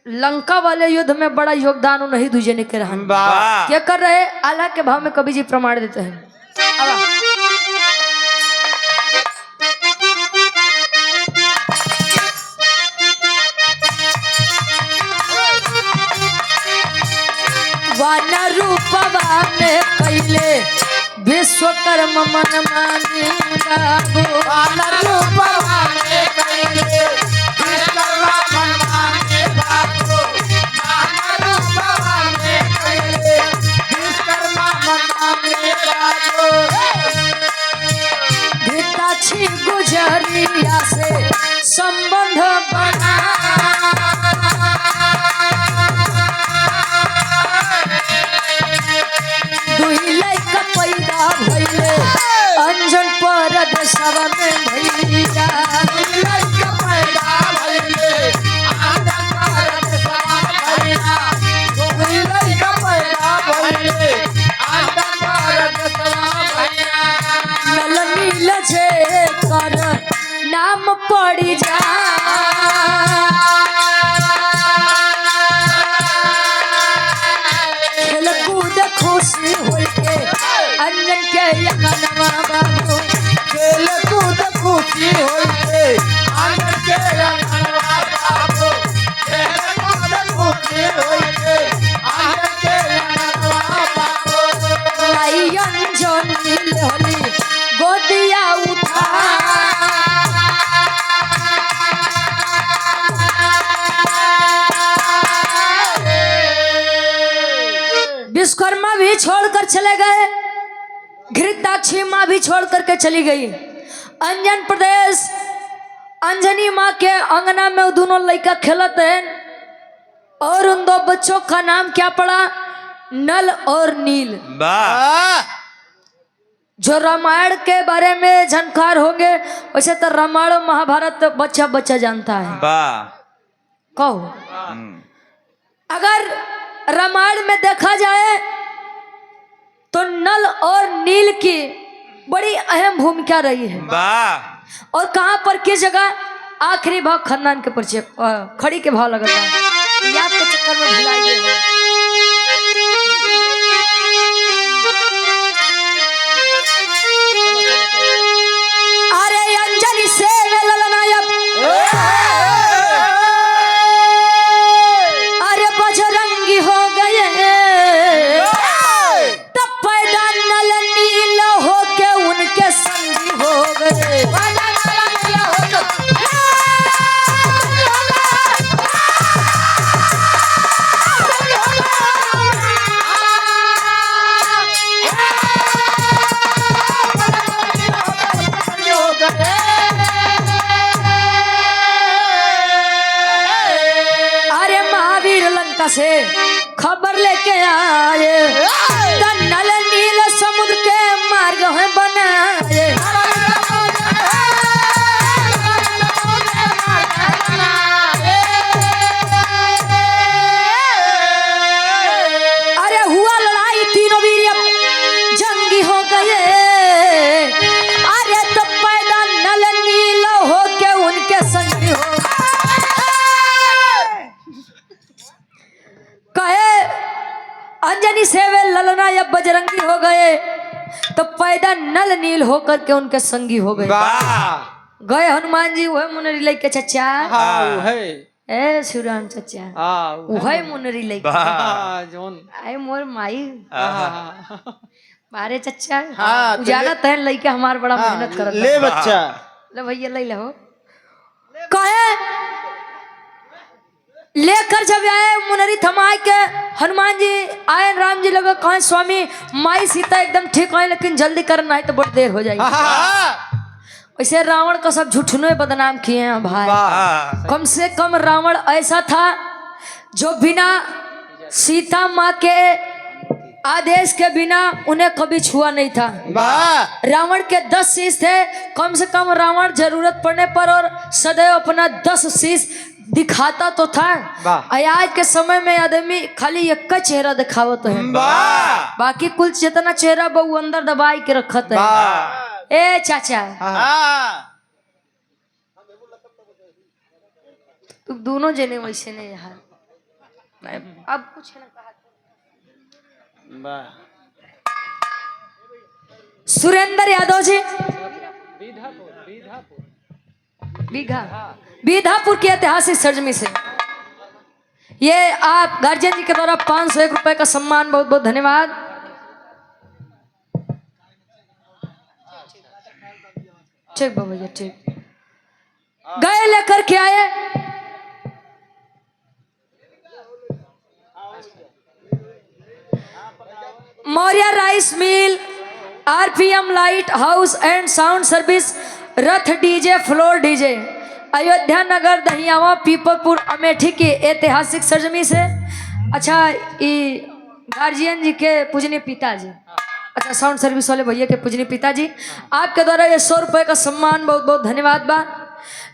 लंका वाले युद्ध में बड़ा योगदान उन्हीं दूजे ने के रहा। क्या कर रहे आला के भाव में कवि जी प्रमाण देते हैं। वानर रूपवा में पहले विश्वकर्म मन मानी बाबू। वानर रूपवा में पहले विश्वकर्मा मन मानी बाबू। वानर रूपवा में पहले विश्वकर्मा मन मानी बाबू। घृताक्षी गुजर खुशी होई के अंजन के अंगनवा बाबू खेल कूद खुशी होई के आंगन के अंगनवा बाबू खेल कूद खुशी होई के आंगन के अंगनवा बाबू लाई अंजन नील होली गोदिया उठा विश्वकर्मा भी छोड़कर चले गए, घृताक्षी माँ भी छोड़ करके चली गई। अंजन प्रदेश अंजनी माँ के अंगना में वो दोनों लड़का खेलते हैं और उन दो बच्चों का नाम क्या पड़ा? नल और नील। जो रामायण के बारे में जानकार होंगे वैसे तो रामायण और महाभारत बच्चा बच्चा जानता है। कहो अगर रामायण में देखा जाए तो नल और नील की बड़ी अहम भूमिका रही है। और कहां पर किस जगह? आखिरी भाव खानदान के परिचय खड़ी के भाव लगा याद के चक्कर में भुला गए। अरे अंजलि से ललनायब अरे बजरंगी हो गए तब पैदा नल नील हो के उनके संगी हो गए। अरे महावीर लंका से खबर लेके आए नल नील समुद्र के मार्ग है बनाए। अरे हुआ लड़ाई तीनों वीर जंगी हो गए। अरे तो पैदा नल नील हो के उनके संगी हो कहे अंजनी से वे ललना या बजरंगी हो गए तो पैदा नल नील होकर के उनके संगी हो गए। गए हनुमान जी वह मुनरी लेके चचा ए शिवराम चचा वह मुनरी लेके आए मोर माई बारे चचा उजाला तहन लेके हमार बड़ा मेहनत कर ले बच्चा ले भैया ले लो कहे लेकर जब आए मुनरी थमाए के हनुमान जी आए राम जी लगे कहे स्वामी माई सीता एकदम ठीक है लेकिन जल्दी करना है तो बहुत देर हो जाएगी। वैसे रावण का सब झूठनों बदनाम किए हैं भाई। कम से कम रावण ऐसा था जो बिना सीता माँ के आदेश के बिना उन्हें कभी छुआ नहीं था। रावण के 10 शीश थे, कम से कम रावण जरूरत पड़ने पर और सदैव अपना 10 शीश दिखाता तो था। आज के समय में आदमी खाली एक का चेहरा दिखावत है, बाकी कुल जितना चेहरा वो अंदर दबाई के रखत है। ए चाचा तू दोनों जने वैसे नहीं यार, अब कुछ न कहा। सुरेंद्र यादव जी बीधापुर की ऐतिहासिक सरजमी से ये आप गार्जियन जी के द्वारा 501 रुपए का सम्मान, बहुत बहुत धन्यवाद। ठीक बाबा भैया ठीक। गए लेकर के आए Maurya rice mill, RPM light house and sound service, Rath DJ, floor DJ, Ayodhya नगर, दहियावा, पीपलपुर, अमेठी की ऐतिहासिक सरजमी से। अच्छा ये गार्जियन जी के पूजनीय पिताजी, अच्छा साउंड सर्विस वाले भैया के पूजनीय पिताजी, आपके द्वारा ये 100 रुपए का सम्मान, बहुत बहुत धन्यवाद बा।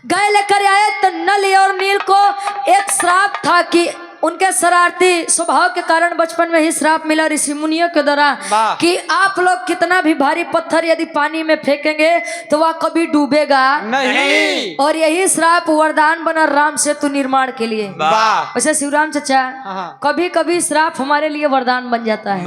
गए लेकर आए तो नल और नील को एक श्राप था कि उनके शरारती स्वभाव के कारण बचपन में ही श्राप मिला ऋषि मुनियों के द्वारा कि आप लोग कितना भी भारी पत्थर यदि पानी में फेंकेंगे तो वह कभी डूबेगा नहीं। और यही श्राप वरदान बना राम सेतु निर्माण के लिए। वैसे शिवराम चचा कभी कभी श्राप हमारे लिए वरदान बन जाता है।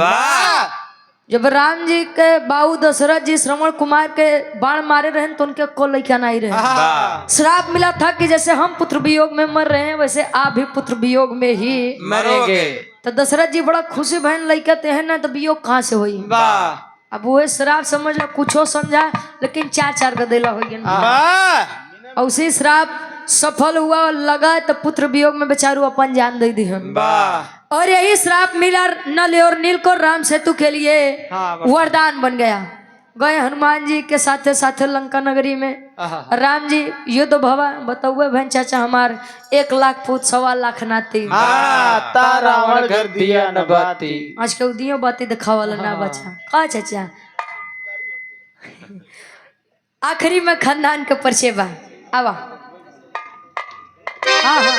जब राम जी के बाबू दशरथ जी श्रवण कुमार के बाण मारे रहे तो उनके को लड़का नहीं रहे। वाह श्राप मिला था कि जैसे हम पुत्र वियोग में मर रहे हैं वैसे आप भी पुत्र वियोग में ही मरेंगे। तो दशरथ जी बड़ा खुशी बहन लड़का ते है ना तो वियोग कहाँ से हुई। वाह अब वो श्राप समझ लो कुछो समझा लेकिन 4 गदेला हो गया वाह और उसी श्राप सफल हुआ और लगा तो पुत्र वियोग में बेचारू अपन जान दे दी हम। वाह और यही श्राप मिला नल और नील को राम सेतु के लिए हाँ, वरदान बन गया। गए हनुमान जी के साथे साथे लंका नगरी में राम जी युद्ध भवा बताओ बहन चाचा हमार 1 लाख फूट 1.25 लाख नाती ता रावण घर दिया न बाती। आज के उदियो बाती दिखा वाला ना बचा का चाचा। आखिरी में खानदान के परिचय बा आवा। हाँ हाँ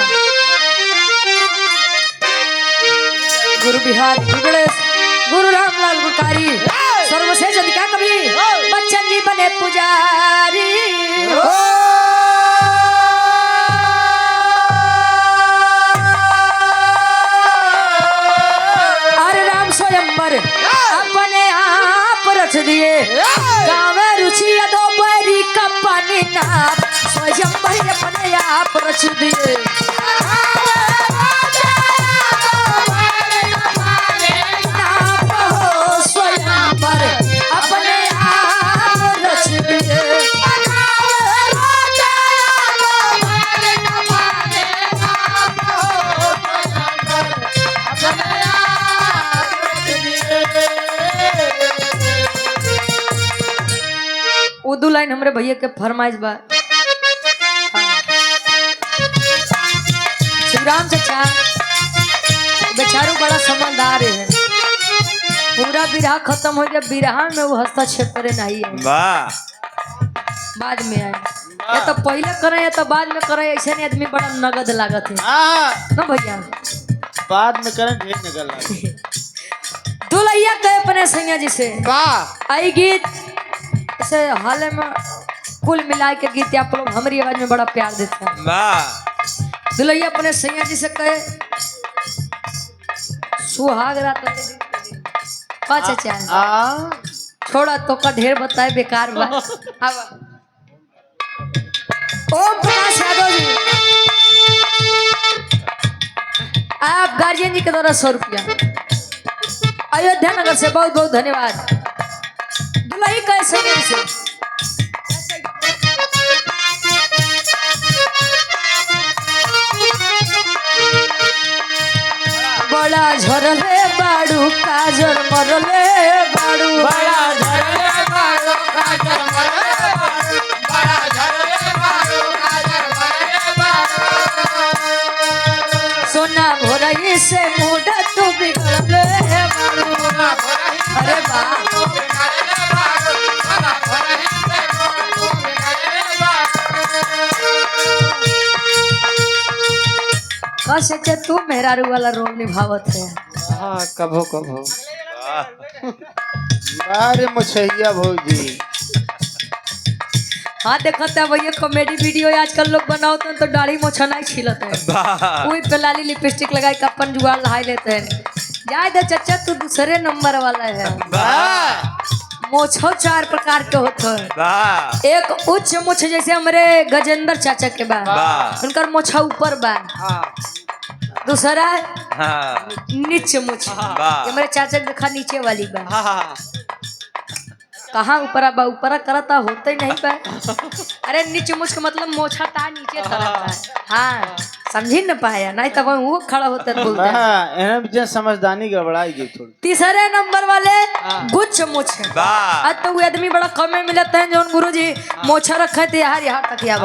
गुरु बिहार गणेश गुरु रामलाल गुरकारी सर्वश्रेष्ठ अधिकार कवि बच्चन जी बने पुजारी। अरे राम स्वयंवर अपने आप रच दिए गाँव रुचि दो बैरी का पानी नाप स्वयंवर अपने आप रच दिए। अपने आप रच दिए। उर्दू लाइन हमरे भैया के फरमाइश बा। शिवराम चाचा बेचारू बड़ा समझदार है। पूरा बिरहा खत्म हो गया बिरहा में वो हस्तक्षेप करे नहीं है। वाह बाद में आए या तो पहले करे या तो बाद में करे ऐसे नहीं आदमी बड़ा नगद लागत है ना भैया। बाद में करें ढेर निकल रहा दुलैया कहे अपने सैया जी से वाह आई गीत ऐसे हाल में कुल मिला के गीत आप लोग हमारी आवाज में बड़ा प्यार देते हैं। वाह दुलैया अपने सैया जी से कहे सुहाग रात का चाचा छोड़ा तो का ढेर बताए बेकार बा। ओम प्रकाश यादव जी आप गार्जियन जी के द्वारा 100 रुपया अयोध्या नगर से बहुत बहुत धन्यवाद। दुल्ही कैसे से बड़ा झरले बाड़ू काजर मरले बाड़ू बड़ा झरले बाड़ू काजर मरले बाड़ू बड़ा झरले बाड़ू काजर मरले बाड़ू सोना भोरई से मुंडा तू बिगड़ले बाड़ू। अरे वाह कैसे तू मेहरारू वाला रोल निभावत है। हाँ कभो कभो वाह अरे मुछैया भौजी हाँ देखते हैं भैया कॉमेडी वीडियो आजकल लोग बनाते हैं तो दाढ़ी मोछा नहीं छिलते हैं वाह वही पे लाली लिपस्टिक लगाई के अपन जुगाड़ लहाई लेते हैं। जाए दे चाचा तू दूसरे नंबर वाला है। वाह मोछो 4 प्रकार के होते हैं। वाह एक उच्च मुछ जैसे हमारे गजेंद्र चाचा के बा वाह उनकर मोछा ऊपर बा। दूसरा हाँ नीचे मुछ वाह हमारे चाचा के देखा नीचे वाली बा। हाँ कहाँ ऊपरा बा ऊपरा करता होता ही नहीं बा। अरे नीचे मुझ का मतलब मोछा ता नीचे तरफ बा। हाँ समझी न पाया नहीं तो वो खड़ा होता है बोलते हैं। समझदानी गड़बड़ाई गई थोड़ी। तीसरे नंबर वाले गुच्छ मुछ वाह आज तो वो आदमी बड़ा कम में मिलते हैं जो गुरु जी मोछा रखे थे यहाँ तक या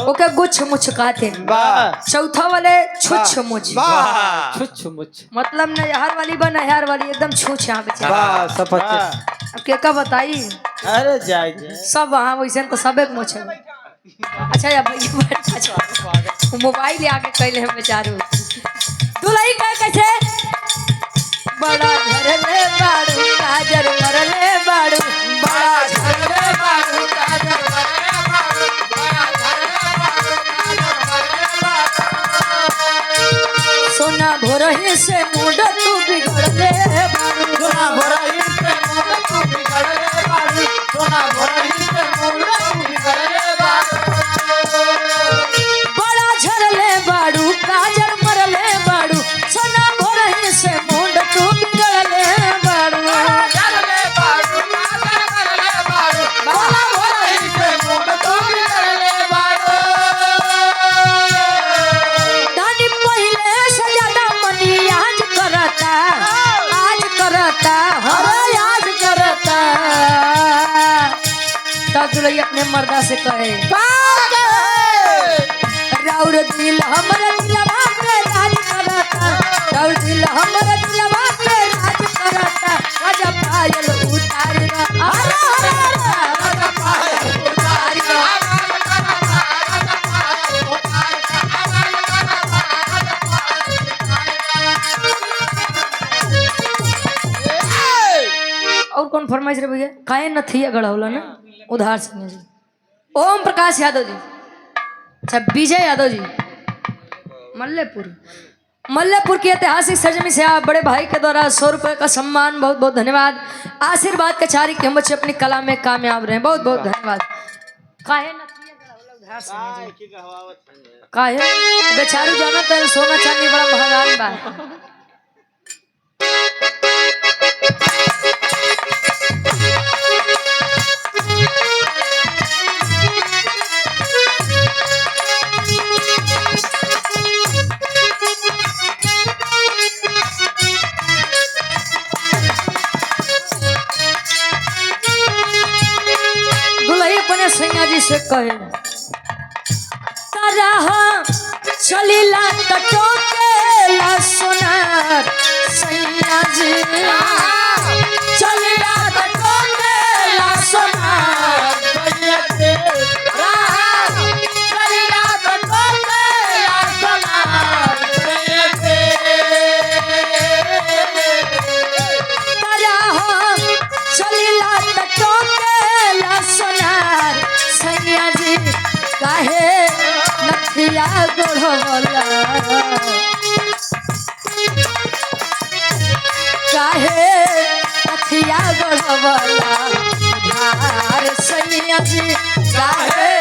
ओके गुच्छ मुछ कहते हैं। वाह चौथा वाले छुच्छ मुछ वाह छुच्छ मुच्छ मतलब नहर वाली बा नहर वाली एकदम छूछ यहाँ पे वाह सफर अब क्या का बताई अरे जाए जाए सब वहाँ वैसे तो सब एक मोछ है। अच्छा या मोबाइल आगे कैले हम बेचारू दुलही कह कैसे बड़ा झरले बाड़ू काजर मरले बाड़ू बड़ा झरले बाड़ू काजर मरले बाड़ू बड़ा झरले बाड़ू काजर मरले बाड़ू सोना भोरही से मुंड तू बिगड़ले बाड़ू सोना भोरही से दुल्हन अपने मर्दा से कहे राउर दिल हमरा दिलवा पे राज करता, राउर दिल हमरा दिलवा पे राज करता, राजा पायल उतार दा राजा पायल उतार दा। और कौन फरमाइश रे भैया? काहे नथिया गढ़ौला ना उधार से जी। ओम प्रकाश यादव जी, अच्छा विजय यादव जी, मल्लेपुर की ऐतिहासिक सरजमी से आप बड़े भाई के द्वारा 100 रुपए का सम्मान, बहुत बहुत धन्यवाद। आशीर्वाद के चारी के हम बच्चे अपनी कला में कामयाब रहे, बहुत बहुत धन्यवाद। काहे नथिया गढ़ौला उधार से जी? काहे बेचारू जाना तो सोना चांदी बड़ा महंगान बा। दुल्ही अपने सैया जी से कहे तरह चलीला टटोकेला सोनार सैया जी, चलीला टटोकेला सोनार सैया जी, चलीला टटोकेला सोनार सैया जी। तरह चलीला टटोकेला सोनार सैया जी, काहे नथिया गढ़ौला, काहे नथिया गढ़ौला उधार सैया जी, काहे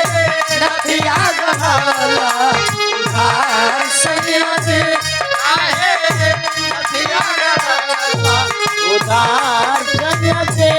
नथिया गढ़ौला उधार सैया जी। उधार सैया जी।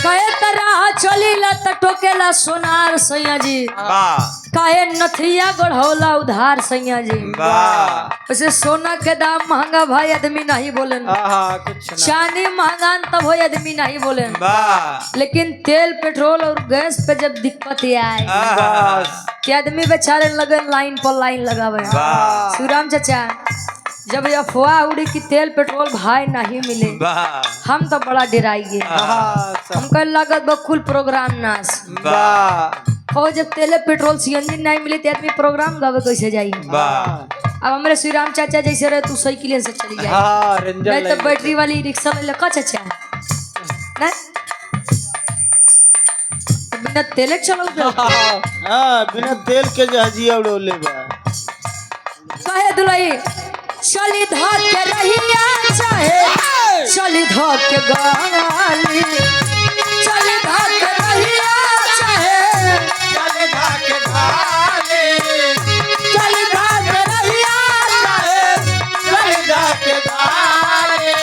कहे तरह चलीला टटोकेला सोनार सैया जी, वाह काहे नथिया गढ़ौला उधार सैया जी। वाह वैसे सोना के दाम महंगा भाई आदमी नहीं बोले, कुछ चांदी महंगा तब हो आदमी नहीं बोले, वाह लेकिन तेल पेट्रोल और गैस पे जब दिक्कत आए बस कि आदमी बेचारे लगे लाइन पर लाइन लगावे। वाह शिवराम चाचा जब अफवाह उड़ी कि तेल पेट्रोल भाई नहीं मिले, वाह हम तो बड़ा डराइए, हमको लागत बकुल प्रोग्राम नाश हो। जब तेल पेट्रोल सीएनजी नहीं मिले तो आदमी प्रोग्राम गावे कैसे जाई? वाह अब हमारे श्रीराम चाचा जैसे रहे तू साइकिल से चली जाए, नहीं तो बैटरी वाली रिक्शा ले का चाचा नहीं बिना तेले चलल बिना तेल के जहाजिया उड़ौले बा। कहे दुलई चली धर के रहिया चाहे चली धर के गाली, चली धर के रहिया चाहे चली धर के गाली, चली धर के रहिया चाहे चली धर के गाली।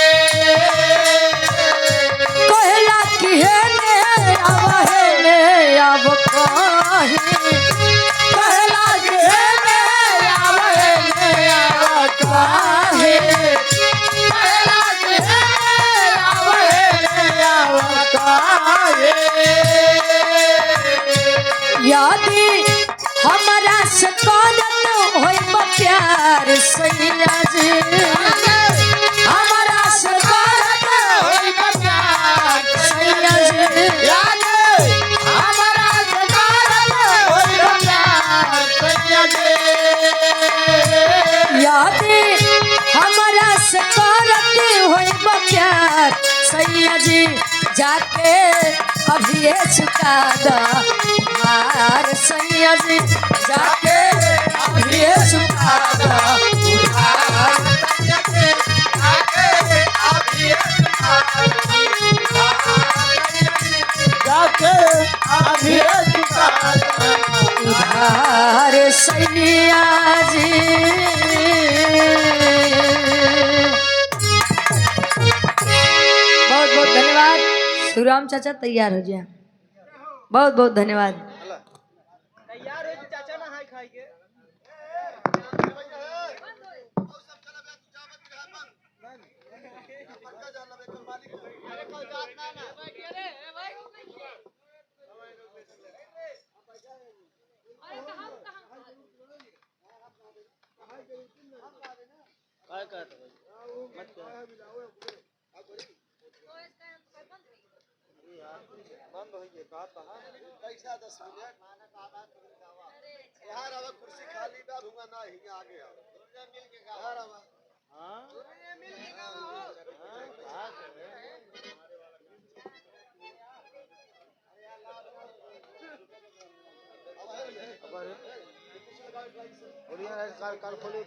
कहला कि हे ने अब कहीं, कहला कि हे ने अब काहे, कहला कि हे आवे काहे। यादी हमारा से करत होई प्यार सैया जी, हमारा से करत होई प्यार सैया जी, याद हमारा सरकार होई प्यार सैया जी। यादी हमारा से करत होई प्यार सैया जी, जाके अभी ये चुका दा उधार सैया जी, जाके अभी ये चुका दा उधार। जाके अभी उधार सैया जी। बहुत बहुत धन्यवाद। शिवराम चाचा तैयार हो जाए, बहुत बहुत धन्यवाद। अरे कोई बात ना ना कहत भाई मत कह बंद हो गई बात कहां कैसा 10 मिनट यार अब कुर्सी खाली बा भूंगा ना ही आगे आओ मिल के गाओ यार अब हां मिल के गाओ अब बढ़िया काल खोलो